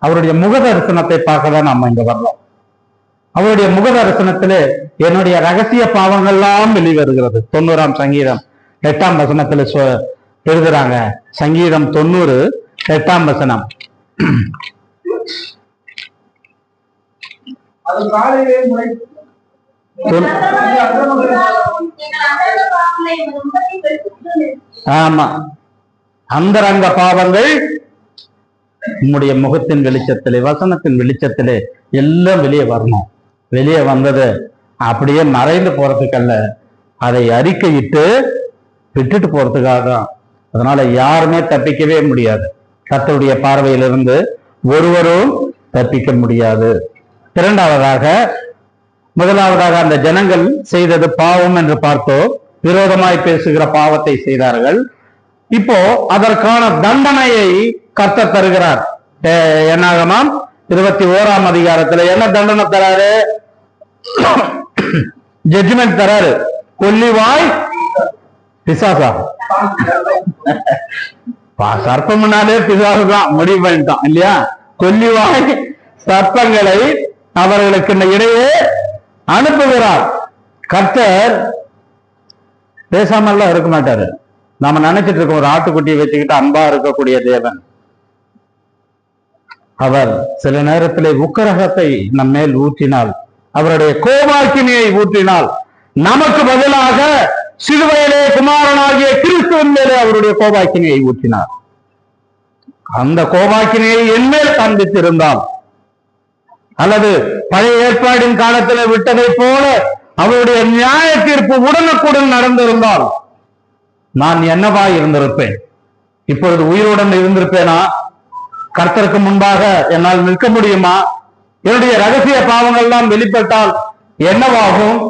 Speaker 1: அவருடைய முக தரிசனத்தை பார்க்க தான் நம்ம இங்க வர்றோம். அவருடைய முக தரிசனத்திலே என்னுடைய ரகசிய பாவங்கள்லாம் வெளிவருகிறது. 90ஆம் சங்கீதம் 8ஆம் வசனத்துல எழுதுறாங்க. சங்கீதம் 90 8ஆம் வசனம். ஆமா, அந்தரங்க பாவங்கள் உம்முடைய முகத்தின் வெளிச்சத்திலே, வசனத்தின் வெளிச்சத்திலே எல்லாம் வெளியே வரணும். வெளியே வந்தது அப்படியே மறைந்து போறதுக்கல்ல, அதை அறிக்கையிட்டு விட்டுட்டு போறதுக்காக தான். அதனால யாருமே தப்பிக்கவே முடியாது. கர்த்தருடைய பார்வையிலிருந்து ஒருவரும் தப்பிக்க முடியாது. இரண்டாவதாக, முதலாவதாக அந்த ஜனங்கள் செய்தது பாவம் என்று பார்த்தோம். விரோதமாய் பேசுகிற பாவத்தை செய்தார்கள். இப்போ அதற்கான தண்டனையை கர்த்தர் தருகிறார். என்னாகமாம் 21ஆம் அதிகாரத்துல என்ன தண்டனை தராரு? ஜட்ஜ்மெண்ட் தராரு. கொல்லிவாய் பிசாசா, சர்ப்பம்னாலே பிசாசு தான் முடிவு பண்ணிட்டான் இல்லையா? கொல்லிவாய் சர்ப்பங்களை அவர்களுக்கு இடையே அனுப்புகிறார். கர்த்தர் பேசாமல்லாம் இருக்க மாட்டாரு. நாம நினைச்சிட்டு இருக்கோம் ஒரு ஆட்டுக்குட்டியை வச்சுக்கிட்டு அன்பா இருக்கக்கூடிய தேவன். அவர் சில நேரத்திலே உக்கிரகத்தை நம் மேல் ஊற்றினால், அவருடைய கோபாக்கினியை ஊற்றினால், நமக்கு பதிலாக சிலுவையிலே குமாரனாகிய கிறிஸ்துவின் மேலே அவருடைய கோபாக்கினியை ஊற்றினார். அந்த கோபாக்கினியை என்மேல் காண்பித்திருந்தால், அல்லது பழைய ஏற்பாடின் காலத்தில் விட்டதை போல அவருடைய நியாய தீர்ப்பு உடனுக்குடன் நடந்திருந்தால் நான் என்னவா இருந்திருப்பேன்? இப்பொழுது உயிருடன் இருந்திருப்பேனா? கர்த்தருக்கு முன்பாக என்னால் நிற்க முடியுமா? என்னுடைய ரகசிய பாவங்கள் எல்லாம் வெளிப்பட்டால் என்னவாகும்?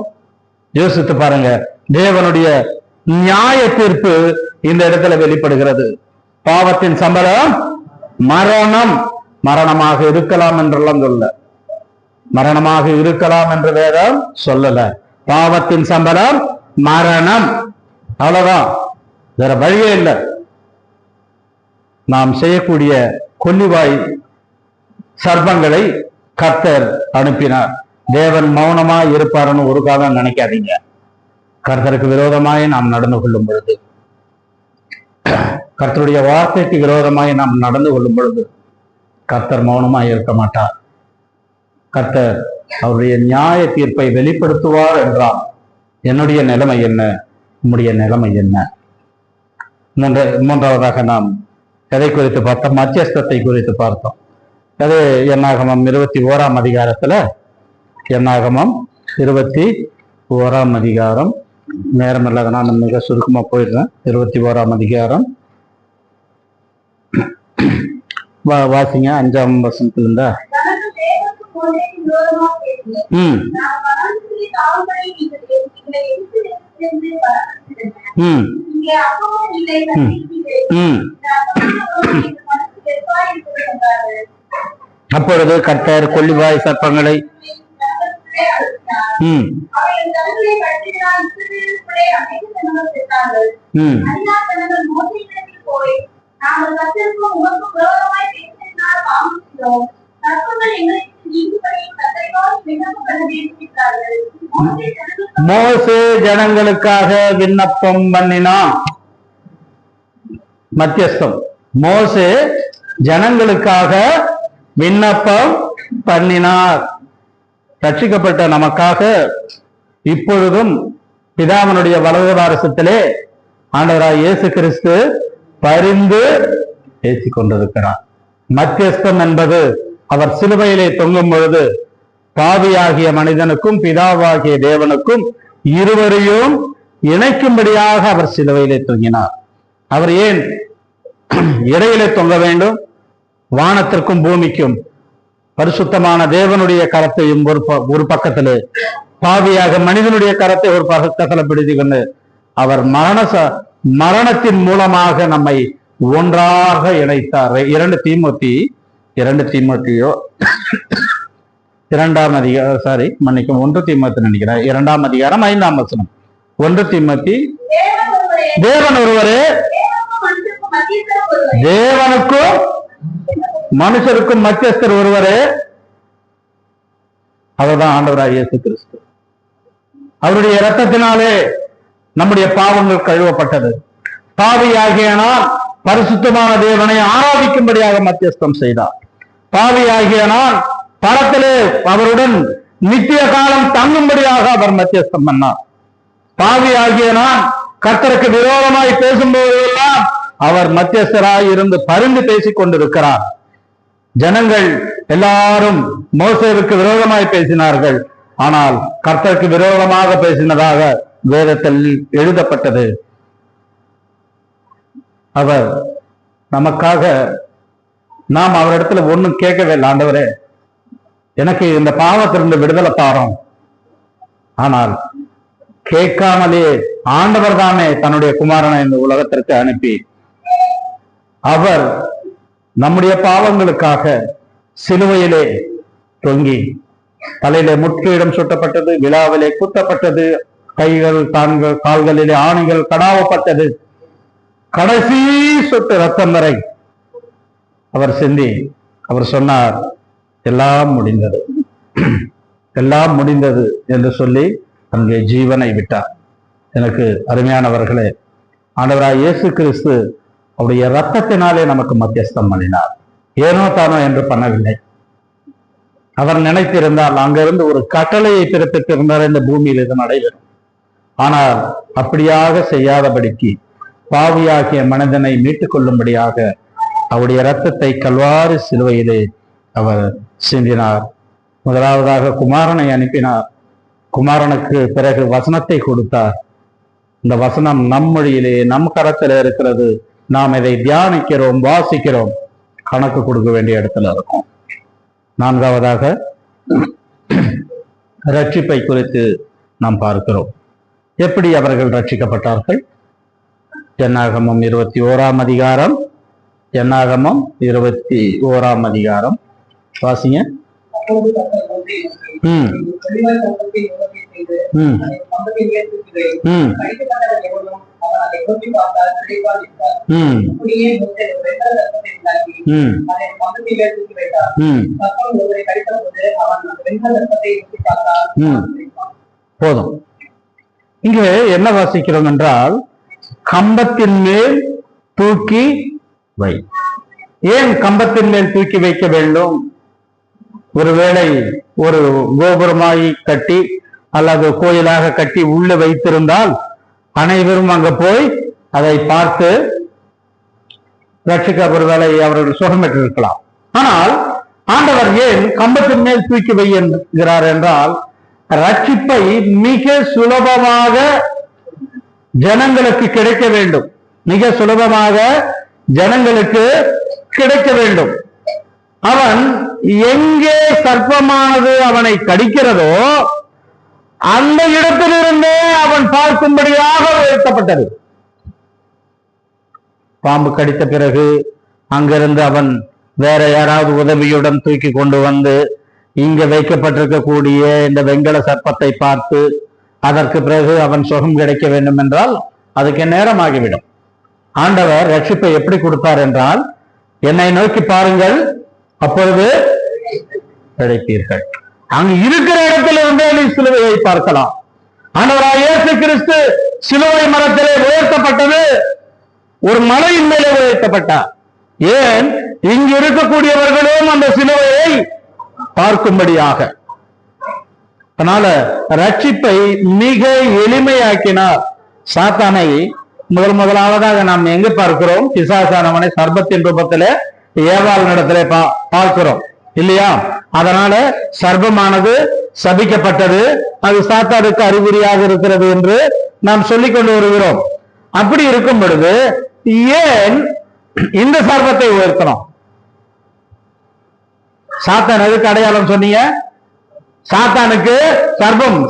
Speaker 1: யோசித்து பாருங்க. தேவனுடைய நியாய தீர்ப்பு இந்த இடத்துல வெளிப்படுகிறது. பாவத்தின் சம்பளம் மரணம். மரணமாக இருக்கலாம் என்றெல்லாம் சொல்ல, மரணமாக இருக்கலாம் என்று வேதம் சொல்லல. பாவத்தின் சம்பளம் மரணம். அவ்வளவுதான், வேற வழியே இல்லை. நாம் செய்யக்கூடிய கொல்லிவாய் சர்ப்பங்களை கர்த்தர் அனுப்பினார். தேவன் மௌனமாய் இருப்பாருன்னு ஒரு காலம் நினைக்காதீங்க. கர்த்தருக்கு விரோதமாய் நாம் நடந்து கொள்ளும் பொழுது, கர்த்தருடைய வார்த்தைக்கு விரோதமாய் நாம் நடந்து கொள்ளும் பொழுது கர்த்தர் மௌனமாய் இருக்க மாட்டார். கர்த்தர் அவருடைய நியாய தீர்ப்பை வெளிப்படுத்துவார் என்றால் என்னுடைய நிலைமை என்ன, உம்முடைய நிலைமை என்ன? மூன்றாவதாக நாம் எதை குறித்து பார்த்தோம்? மத்தியஸ்தத்தை குறித்து பார்த்தோம். அது என்னாகமம் 21ஆம் அதிகாரத்துல, என்னாகமம் 21ஆம் அதிகாரம், நேரம் இல்லாதனா நான் மிக சுருக்கமா போயிடுறேன். 21ஆம் அதிகாரம் வாசிங்க, 5ஆம் வசனத்துல இருந்தா. அப்பொழுது கர்த்தர் கொல்லிவாய் சர்ப்பங்களை மோசே ஜனங்களுக்காக விண்ணப்பம் பண்ணினான். மத்தியஸ்தம். மோசே ஜனங்களுக்காக விண்ணப்பம் பண்ணினார். ரட்சிக்கப்பட்ட நமக்காக இப்பொழுதும் பிதாவினுடைய வலது வாரசத்திலே ஆண்டவராய் இயேசு கிறிஸ்து பரிந்து பேசிக் கொண்டிருக்கிறார். மத்தியஸ்தம் என்பது அவர் சிலுவையிலே தொங்கும் பொழுது பாவியாகிய மனிதனுக்கும் பிதாவாகிய தேவனுக்கும் இருவரையும் இணைக்கும்படியாக அவர் சிலுவையிலே தொங்கினார். அவர் ஏன் இடையிலே தொங்க வேண்டும்? வானத்திற்கும் பூமிக்கும் பரிசுத்தமான தேவனுடைய கரத்தையும் ஒரு பக்கத்துல, பாவியாக மனிதனுடைய கரத்தை ஒரு பக்கத்துல பிடித்து கொண்டு அவர் மரணத்தின் மூலமாக நம்மை ஒன்றாக இணைத்தார். 2 தீமோத்தேயோ 2ஆம் அதிகாரம், மன்னிக்கும், 1 தீமோத்தேயு நினைக்கிறேன், 2ஆம் அதிகாரம் 5ஆம் வசனம். 1 தீமோத்தேயு, தேவன் ஒருவரே, தேவனுக்கும் மனுஷருக்கும் மத்தியஸ்தர் ஒருவரே, அவர்தான் ஆண்டவராகிய இயேசு கிறிஸ்து. அவருடைய இரத்தத்தினாலே நம்முடைய பாவங்கள் கழுவப்பட்டது. பாவியாகியனால் பரிசுத்தமான தேவனை ஆராதிக்கும்படியாக மத்தியஸ்தம் செய்தார். பாவியாகியனால் பரத்திலே அவருடன் நித்திய காலம் தங்கும்படியாக அவர் மத்தியஸ்தம் பண்ணார். பாவியாகியனால் கர்த்தருக்கு விரோதமாய் பேசும்போதெல்லாம் அவர் மத்தியஸ்தராய் இருந்து பரிந்து பேசிக் கொண்டிருக்கிறார். ஜனங்கள் எல்லாரும் மோசேவுக்கு விரோதமாய் பேசினார்கள். ஆனால் கர்த்தருக்கு விரோதமாக பேசினதாக வேதத்தில் எழுதப்பட்டது. அவர் நமக்காக, நாம் அவரிடத்துல ஒண்ணும் கேட்கவே இல்லை. ஆண்டவரே, எனக்கு இந்த பாவத்திலிருந்து விடுதலை தாரும். ஆனால் கேட்காமலே ஆண்டவர் தானே தன்னுடைய குமாரனை இந்த உலகத்திற்கு அனுப்பி அவர் நம்முடைய பாவங்களுக்காக சிலுவையிலே தொங்கி, தலையிலே முற்றுயிடம் சுட்டப்பட்டது, விழாவிலே குத்தப்பட்டது, கைகள் கால்களிலே ஆணிகள் கடாவப்பட்டது, கடைசி சொட்டு ரத்தம் வரை அவர் சிந்தி அவர் சொன்னார், எல்லாம் முடிந்தது, எல்லாம் முடிந்தது என்று சொல்லி அங்கே ஜீவனை விட்டார். எனக்கு அருமையானவர்களே, ஆண்டவராய் இயேசு கிறிஸ்து அவருடைய ரத்தத்தினாலே நமக்கு மத்தியஸ்தம் பண்ணினார். ஏனோ தானோ என்று பண்ணவில்லை. அவர் நினைத்திருந்தால் அங்கிருந்து ஒரு கட்டளையை பிறப்பித்திருந்தார், இந்த பூமியில் இது நடைபெறும். ஆனால் அப்படியாக செய்யாதபடிக்கு பாவியாகிய மனிதனை மீட்டுக் கொள்ளும்படியாக அவருடைய இரத்தத்தை கல்வாரி சிலுவையிலே அவர் சிந்தினார். முதலாவதாக குமாரனை அனுப்பினார். குமாரனுக்கு பிறகு வசனத்தை கொடுத்தார். இந்த வசனம் நம் மொழியிலே நம் கரத்தில் இருக்கிறது. நாம் இதை தியானிக்கிறோம், வாசிக்கிறோம், கணக்கு கொடுக்க வேண்டிய இடத்துல இருக்கும். நான்காவதாக ரட்சிப்பை குறித்து நாம் பார்க்கிறோம். எப்படி அவர்கள் ரட்சிக்கப்பட்டார்கள்? என்னாகமம் 21ஆம் அதிகாரம், என்னாகமம் 21ஆம் அதிகாரம் வாசிங்க. போதும். இங்கு என்ன வாசிக்கிறோம் என்றால், கம்பத்தின் மேல் தூக்கி வை. ஏன் கம்பத்தின் மேல் தூக்கி வைக்க வேண்டும்? ஒருவேளை ஒரு கோபுரமாய் கட்டி அல்லது கோயிலாக கட்டி உள்ள வைத்திருந்தால் அனைவரும் அங்க போய் அதை பார்த்து ரட்சிக்கப்படுவதை அவர்கள் சுகம் பெற்றிருக்கலாம். ஆனால் ஆண்டவர் ஏன் கம்பத்தின் மேல் தூக்கி வை என்கிறார் என்றால், ரட்சிப்பை மிக சுலபமாக ஜனங்களுக்கு கிடைக்க வேண்டும். மிக சுலபமாக ஜனங்களுக்கு கிடைக்க வேண்டும். அவன் எங்கே சர்ப்பமானது அவனை கடிக்கிறதோ அந்த இடத்திலிருந்தே அவன் பார்க்கும்படியாக உயர்த்தப்பட்டது. பாம்பு கடித்த பிறகு அங்கிருந்து அவன் வேற யாராவது உதவியுடன் தூக்கி கொண்டு வந்து இங்க வைக்கப்பட்டிருக்கக்கூடிய இந்த வெண்கல சர்ப்பத்தை பார்த்து அதற்கு பிறகு அவன் சுகம் கிடைக்க வேண்டும் என்றால் அதுக்கு நேரமாகிவிடும். ஆண்டவர் ரட்சிப்பை எப்படி கொடுத்தார் என்றால், என்னை நோக்கி பாருங்கள் அப்பொழுது கிடைப்பீர்கள். அங்கு இருக்கிற இடத்திலிருந்தே நீ சிலுவையை பார்க்கலாம். ஆண்டவராகிய இயேசு கிறிஸ்து சிலுவை மரத்திலே உயர்த்தப்பட்டது ஒரு மலையின் மேலே உயர்த்தப்பட்டார். ஏன்? இங்கு இருக்கக்கூடியவர்களும் அந்த சிலுவையை பார்க்கும்படியாக. அதனால ரட்சிப்பை மிக எளிமையாக்கினார். சாத்தானை முதலாவதாக நாம் எங்க பார்க்கிறோம்? பிசாசானவனை சர்ப்பத்தின் ரூபத்திலே ஏவாள் இடத்திலே பார்க்கிறோம் இல்லையா? அதனால சர்ப்பமானது சபிக்கப்பட்டது, அது சாத்தானுக்கு அறிகுறியாக இருக்கிறது என்று நாம் சொல்லிக் கொண்டு வருகிறோம். அப்படி இருக்கும் பொழுது ஏன் இந்த சர்ப்பத்தை உயர்த்தணும்? சாத்தான் எதுக்கு அடையாளம் சொன்னீங்க? சாத்தானுக்கு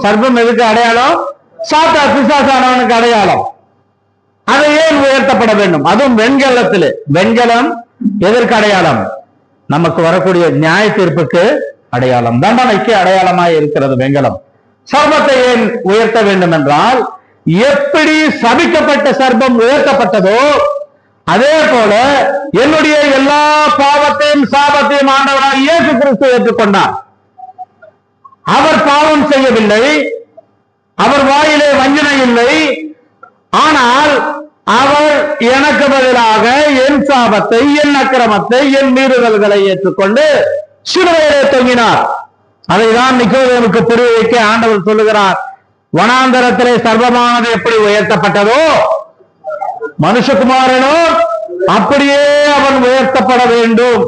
Speaker 1: சர்ப்பம் எதுக்கு அடையாளம்? பிசாசானவனுக்கு அடையாளம். அதை ஏன் உயர்த்தப்பட வேண்டும்? அதுவும் வெண்கலத்திலே. வெண்கலம் எதற்கு அடையாளம்? நமக்கு வரக்கூடிய நியாய தீர்ப்புக்கு அடையாளம், தண்டனைக்கு அடையாளமாய் இருக்கிறது வெண்கலம். சர்ப்பத்தை ஏன் உயர்த்த வேண்டும் என்றால், எப்படி சபிக்கப்பட்ட சர்ப்பம் உயர்த்தப்பட்டதோ அதே போல என்னுடைய எல்லா பாவத்தையும் சாபத்தையும் ஆண்டவராக இயேசு கிறிஸ்து ஏற்றுக்கொண்டார். அவர் பாவம் செய்யவில்லை, அவர் வாயிலே வஞ்சனை இல்லை. ஆனால் அவர் எனக்கு பதிலாக என் சாபத்தை, என் அக்கிரமத்தை, என் மீறுதல்களை ஏற்றுக்கொண்டு சிலுவையிலே தொங்கினார். அதைதான் நிக்கோதேமுக்கு புரிய வைக்க ஆண்டவர் சொல்லுகிறார், வனாந்தரத்திலே சர்ப்பமானது எப்படி உயர்த்தப்பட்டதோ மனுஷகுமாரனோ அப்படியே அவன் உயர்த்தப்பட வேண்டும்.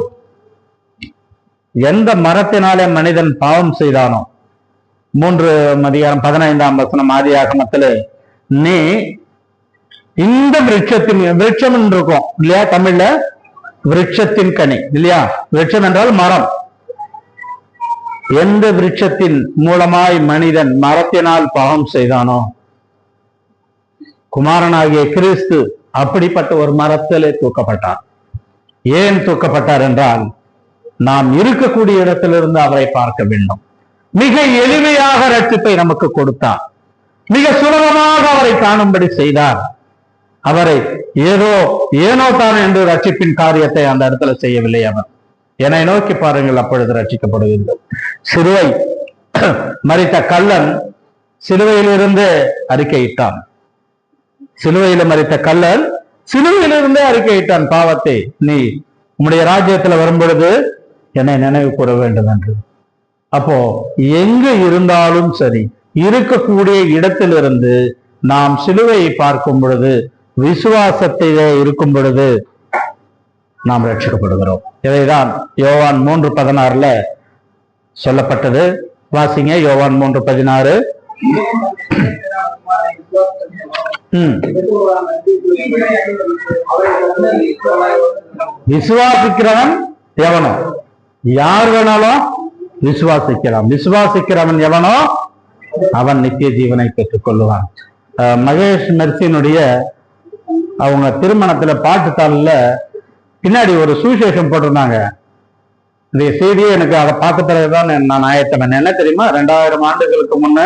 Speaker 1: எந்த மரத்தினாலே மனிதன் பாவம் செய்தானோ, 3:15 ஆதியாகமத்திலே, நீ இந்த விருட்சம் இருக்கும் இல்லையா? தமிழ்ல விருட்சத்தின் கனி இல்லையா? விருட்சம் என்றால் மரம். எந்த விருட்சத்தின் மூலமாய் மனிதன் மரத்தினால் பாவம் செய்தானோ, குமாரனாகிய கிறிஸ்து அப்படிப்பட்ட ஒரு மரத்திலே தூக்கப்பட்டார். ஏன் தூக்கப்பட்டார் என்றால், நாம் இருக்கக்கூடிய இடத்திலிருந்து அவரை பார்க்க வேண்டும். மிக எளிமையாக ரட்சிப்பை நமக்கு கொடுத்தார். மிக சுலபமாக அவரை காணும்படி செய்தார். அவரை ஏனோ தான் என்று ரட்சிப்பின் காரியத்தை அந்த இடத்துல செய்யவில்லை. அவர் என்னை நோக்கி பாருங்கள் அப்பொழுது ரட்சிக்கப்படுவீர்கள். சிலுவை மரித்த கள்ளன் சிலுவையிலிருந்து அறிக்கையிட்டான். சிலுவையில மரித்த கள்ளன் சிலுவையிலிருந்தே அறிக்கையிட்டான் பாவத்தை. நீ உம்முடைய ராஜ்யத்துல வரும்பொழுது என்னை நினைவு கூற வேண்டும் என்று. அப்போ எங்க இருந்தாலும் சரி, இருக்கக்கூடிய இடத்திலிருந்து நாம் சிலுவையை பார்க்கும் பொழுது, விசுவாசத்திலே இருக்கும் பொழுது நாம் ரட்சிக்கப்படுகிறோம். இதைதான் யோவான் 3:16 சொல்லப்பட்டது. வாசிங்க, யோவான் 3:16. விசுவாசிக்கிறவன் எவனோ, யார் வேணாலும் விசுவாசிக்கலாம். விசுவாசிக்கிறவன் எவனோ அவன் நித்திய ஜீவனை பெற்றுக் கொள்ளுவான். மகேஷ் மெர்சினுடைய அவங்க திருமணத்துல பாட்டுத்தாளில் பின்னாடி ஒரு சுவிசேஷம் போட்டிருந்தாங்க. இந்த செய்தியை எனக்கு அதை பார்த்த பிறகுதான் நான் ஆயத்தம். என்ன தெரியுமா? 2000 ஆண்டுகளுக்கு முன்ன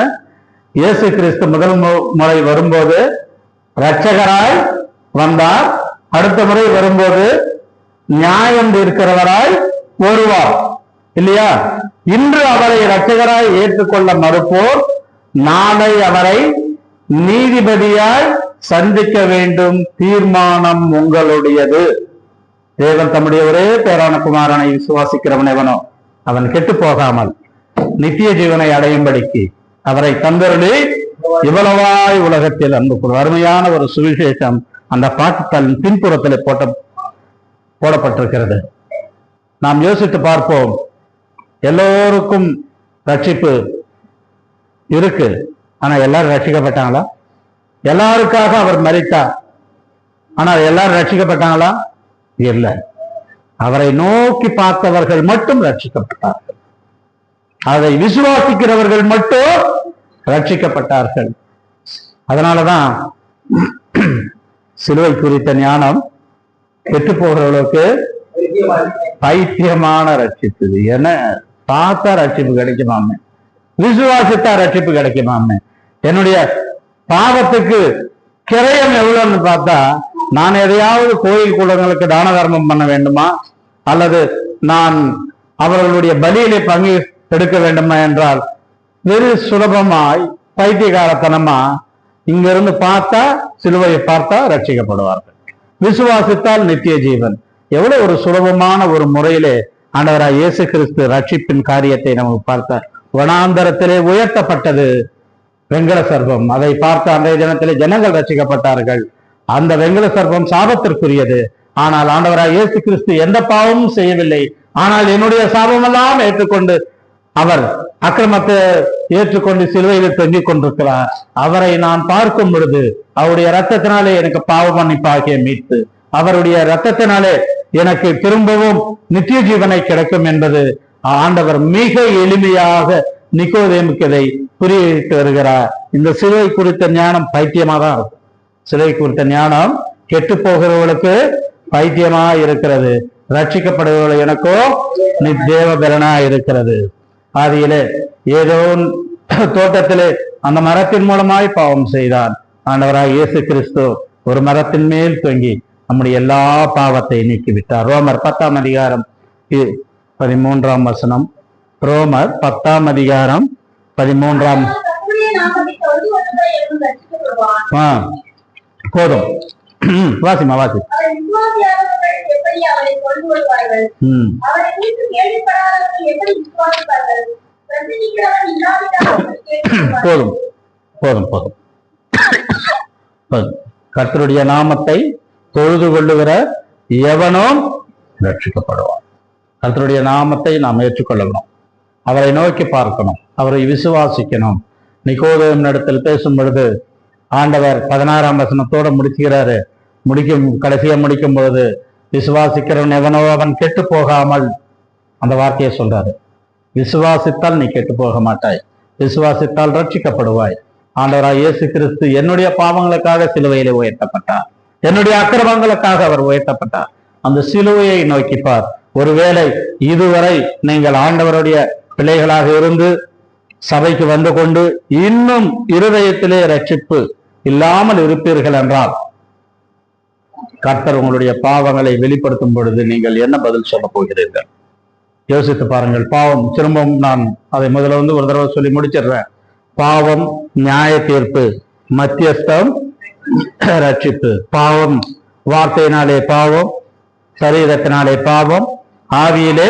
Speaker 1: இயேசு கிறிஸ்து முதல் முறை வரும்போது இரட்சகராய் வந்தார். அடுத்த முறை வரும்போது நியாயம் இருக்கிறவராய் வருவார் இல்லையா? இன்று அவரை இரட்சகராய் ஏற்றுக்கொள்ள மறுப்போர் நாளை அவரை நீதிபதியாய் சந்திக்க வேண்டும். தீர்மானம் உங்களுடையது. தேவன் தம்முடைய ஒரே பேரான குமாரனை விசுவாசிக்கிறவன் எவனோ அவன் கெட்டு போகாமல் நித்திய ஜீவனை அடையும்படிக்கு அவரை தந்தருளி இவ்வளவாய் உலகத்தில் அன்பு அருமையான ஒரு சுவிசேஷம் அந்த பாட்டுத்தல் பின்புறத்தில் போடப்பட்டிருக்கிறது. நாம் யோசித்து பார்ப்போம். எல்லோருக்கும் ரட்சிப்பு இருக்கு. ஆனா எல்லாரும் ரட்சிக்கப்பட்டாங்களா? எல்லாருக்காக அவர் மரித்தார். ஆனால் எல்லாரும் ரட்சிக்கப்பட்டாங்களா? இல்லை. அவரை நோக்கி பார்த்தவர்கள் மட்டும் ரட்சிக்கப்பட்டார்கள். அதை விசுவாசிக்கிறவர்கள் மட்டும் ரட்சிக்கப்பட்டார்கள். அதனாலதான் சிலுவை குறித்த ஞானம் கெட்டு போகிறவர்களுக்கு பைத்தியமான ரட்சிப்பு. என்ன பார்த்தா ரட்சிப்பு கிடைக்குமாமே, விசுவாசித்தா ரட்சிப்பு கிடைக்குமாமே. என்னுடைய பாவத்துக்கு கிரயம் எவ்வளவுன்னு பார்த்தா, நான் எதையாவது கோயில் குளங்களுக்கு தான தர்மம் பண்ண வேண்டுமா, அல்லது நான் அவர்களுடைய பலியிலே பங்கு எடுக்க வேண்டுமா என்றால் வெறு சுலபமாய் பைத்தியகாரத்தனமா இங்கிருந்து பார்த்தா சிலுவையை பார்த்தா ரட்சிக்கப்படுவார்கள். விசுவாசித்தால் நித்திய ஜீவன். எவ்வளவு ஒரு சுலபமான ஒரு முறையிலே ஆண்டவராய் இயேசு கிறிஸ்து ரட்சிப்பின் காரியத்தை நமக்கு பார்த்தார். வனாந்தரத்திலே உயர்த்தப்பட்டது வெங்கல சர்ப்பம். அதை பார்த்த அன்றைய தினத்திலே ஜனங்கள் ரட்சிக்கப்பட்டார்கள். அந்த வெங்கல சர்ப்பம் சாபத்திற்குரியது. ஆனால் ஆண்டவராய் இயேசு கிறிஸ்து எந்த பாவமும் செய்யவில்லை. ஆனால் என்னுடைய சாபமெல்லாம் ஏற்றுக்கொண்டு அவர் அக்கிரமத்தை ஏற்றுக்கொண்டு சிலுவையில் தொங்கிக் கொண்டிருக்கிறார். அவரை நான் பார்க்கும் பொழுது அவருடைய இரத்தத்தினாலே எனக்கு பாவ மன்னிப்பாகிய மீட்பு, அவருடைய இரத்தத்தினாலே எனக்கு திரும்பவும் நித்திய ஜீவனை கிடைக்கும் என்பது ஆண்டவர் மிக எளிமையாக நிக்கோதேமுக்கு இதை புரியிட்டு வருகிறார். இந்த சிலுவை குறித்த ஞானம் பைத்தியமாக தான் இருக்கும். சிலுவை குறித்த ஞானம் கெட்டு போகிறவர்களுக்கு பைத்தியமா இருக்கிறது. ரட்சிக்கப்படுபவர்கள் எனக்கோ தேவ பலனா இருக்கிறது. ஆதியிலே ஏதோ தோட்டத்திலே அந்த மரத்தின் மூலமாய் பாவம் செய்தான். ஆண்டவராய் இயேசு கிறிஸ்து ஒரு மரத்தின் மேல் தொங்கி நம்முடைய எல்லா பாவத்தை நீக்கிவிட்டார். ரோமர் 10ஆம் அதிகாரம் 13ஆம் வசனம். ரோமர் 10ஆம் அதிகாரம் 13ஆம். போதும், வாசிமா வாசி. போதும் போதும் போதும். கர்த்தருடைய நாமத்தை தொழுது கொள்ளுகிற எவனும் ரட்சிக்கப்படுவான். கர்த்தருடைய நாமத்தை நாம் ஏற்றுக்கொள்ளணும், அவரை நோக்கி பார்க்கணும், அவரை விசுவாசிக்கணும். நிக்கோதேம் இடத்தில் பேசும் பொழுது ஆண்டவர் 16ஆம் வசனத்தோட முடிச்சுக்கிறாரு. கடைசியா முடிக்கும் பொழுது விசுவாசிக்கிறவன் எவனோ அவன் கெட்டு போகாமல் அந்த வார்த்தையை சொல்றாரு. விசுவாசித்தால் நீ கெட்டு போக மாட்டாய், விசுவாசித்தால் ரட்சிக்கப்படுவாய். ஆண்டவராய் இயேசு கிறிஸ்து என்னுடைய பாவங்களுக்காக சிலுவையிலே உயர்த்தப்பட்டார், என்னுடைய அக்கிரமங்களுக்காக அவர் உயர்த்தப்பட்டார். அந்த சிலுவையை நோக்கிப்பார். ஒருவேளை இதுவரை நீங்கள் ஆண்டவருடைய பிள்ளைகளாக இருந்து சபைக்கு வந்து கொண்டு இன்னும் இருதயத்திலே ரட்சிப்பு இல்லாமல் இருப்பீர்கள் என்றால் கர்த்தர் உங்களுடைய பாவங்களை வெளிப்படுத்தும் பொழுது நீங்கள் என்ன பதில் சொல்ல போகிறீர்கள்? யோசித்து பாருங்கள். பாவம், திரும்பவும் நான் அதை முதல்ல ஒரு தடவை சொல்லி முடிச்சிடுறேன். பாவம், நியாய தீர்ப்பு, மத்தியஸ்தம், ரட்சிப்பு. பாவம் வார்த்தையினாலே பாவம், சரீரத்தினாலே பாவம், ஆவியிலே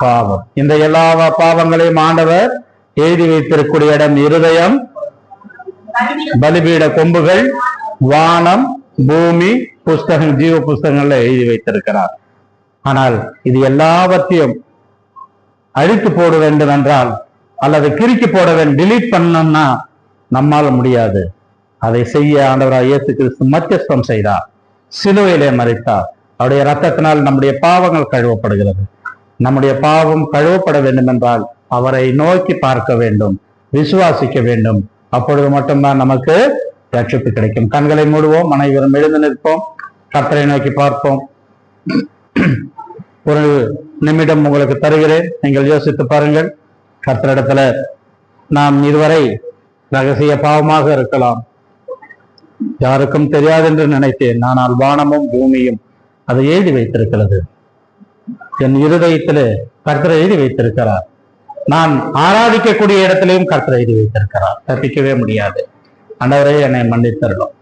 Speaker 1: பாவம். இந்த எல்லா பாவங்களையும் ஆண்டவர் எழுதி வைத்திருக்கூடிய இடம் இருதயம், பலிபீட கொம்புகள், வானம், பூமி, புஸ்தகம், ஜீவ புஸ்தகங்கள்ல எழுதி வைத்திருக்கிறார். ஆனால் இது எல்லாவற்றையும் அழித்து போட வேண்டும் என்றால், அல்லது கிறுக்கி போட வேண்டும், டிலீட் பண்ணணும்னா நம்மால முடியாது. அதை செய்ய ஆண்டவராய் இயேசு கிறிஸ்து மத்தியஸ்தம் செய்தார், சிலுவையிலே மரித்தார். அவருடைய இரத்தத்தினால் நம்முடைய பாவங்கள் கழுவப்படுகிறது. நம்முடைய பாவம் கழுவப்பட வேண்டும் என்றால் அவரை நோக்கி பார்க்க வேண்டும், விசுவாசிக்க வேண்டும். அப்பொழுது மட்டும்தான் நமக்கு ரட்சிப்பு கிடைக்கும். கண்களை மூடுவோம், அனைவரும் எழுந்து நிற்போம், கர்த்தரை நோக்கி பார்ப்போம். ஒரு நிமிடம் உங்களுக்கு தருகிறேன், நீங்கள் யோசித்து பாருங்கள். கர்த்தரிடத்துல நாம் இதுவரை ரகசிய பாவமாக இருக்கலாம், யாருக்கும் தெரியாது என்று நினைத்தேன். ஆனால் வானமும் பூமியும் அதை எழுதி வைத்திருக்கிறது. என் இருதயத்திலே கர்த்தரை எழுதி வைத்திருக்கிறார். நான் ஆராதிக்கக்கூடிய இடத்திலையும் கர்த்தரை எழுதி வைத்திருக்கிறார். தப்பிக்கவே முடியாது. ஆண்டவரே, என்னை மன்னித்தரலாம்,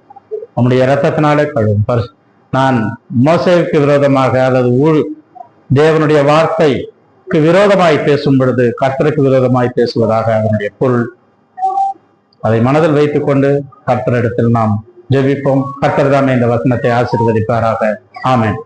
Speaker 1: உம்முடைய இரத்தத்தினாலே கழுவும். நான் மோசேவுக்கு விரோதமாக அல்லது தேவனுடைய வார்த்தைக்கு விரோதமாய் பேசும் பொழுது கர்த்தருக்கு விரோதமாய் பேசுவதாக அதனுடைய பொருள். அதை மனதில் வைத்துக் கொண்டு கர்த்தரிடத்தில் நாம் ஜெபிப்போம். கர்த்தர் தாமே இந்த வசனத்தை ஆசீர்வதிப்பாராக. ஆமென்.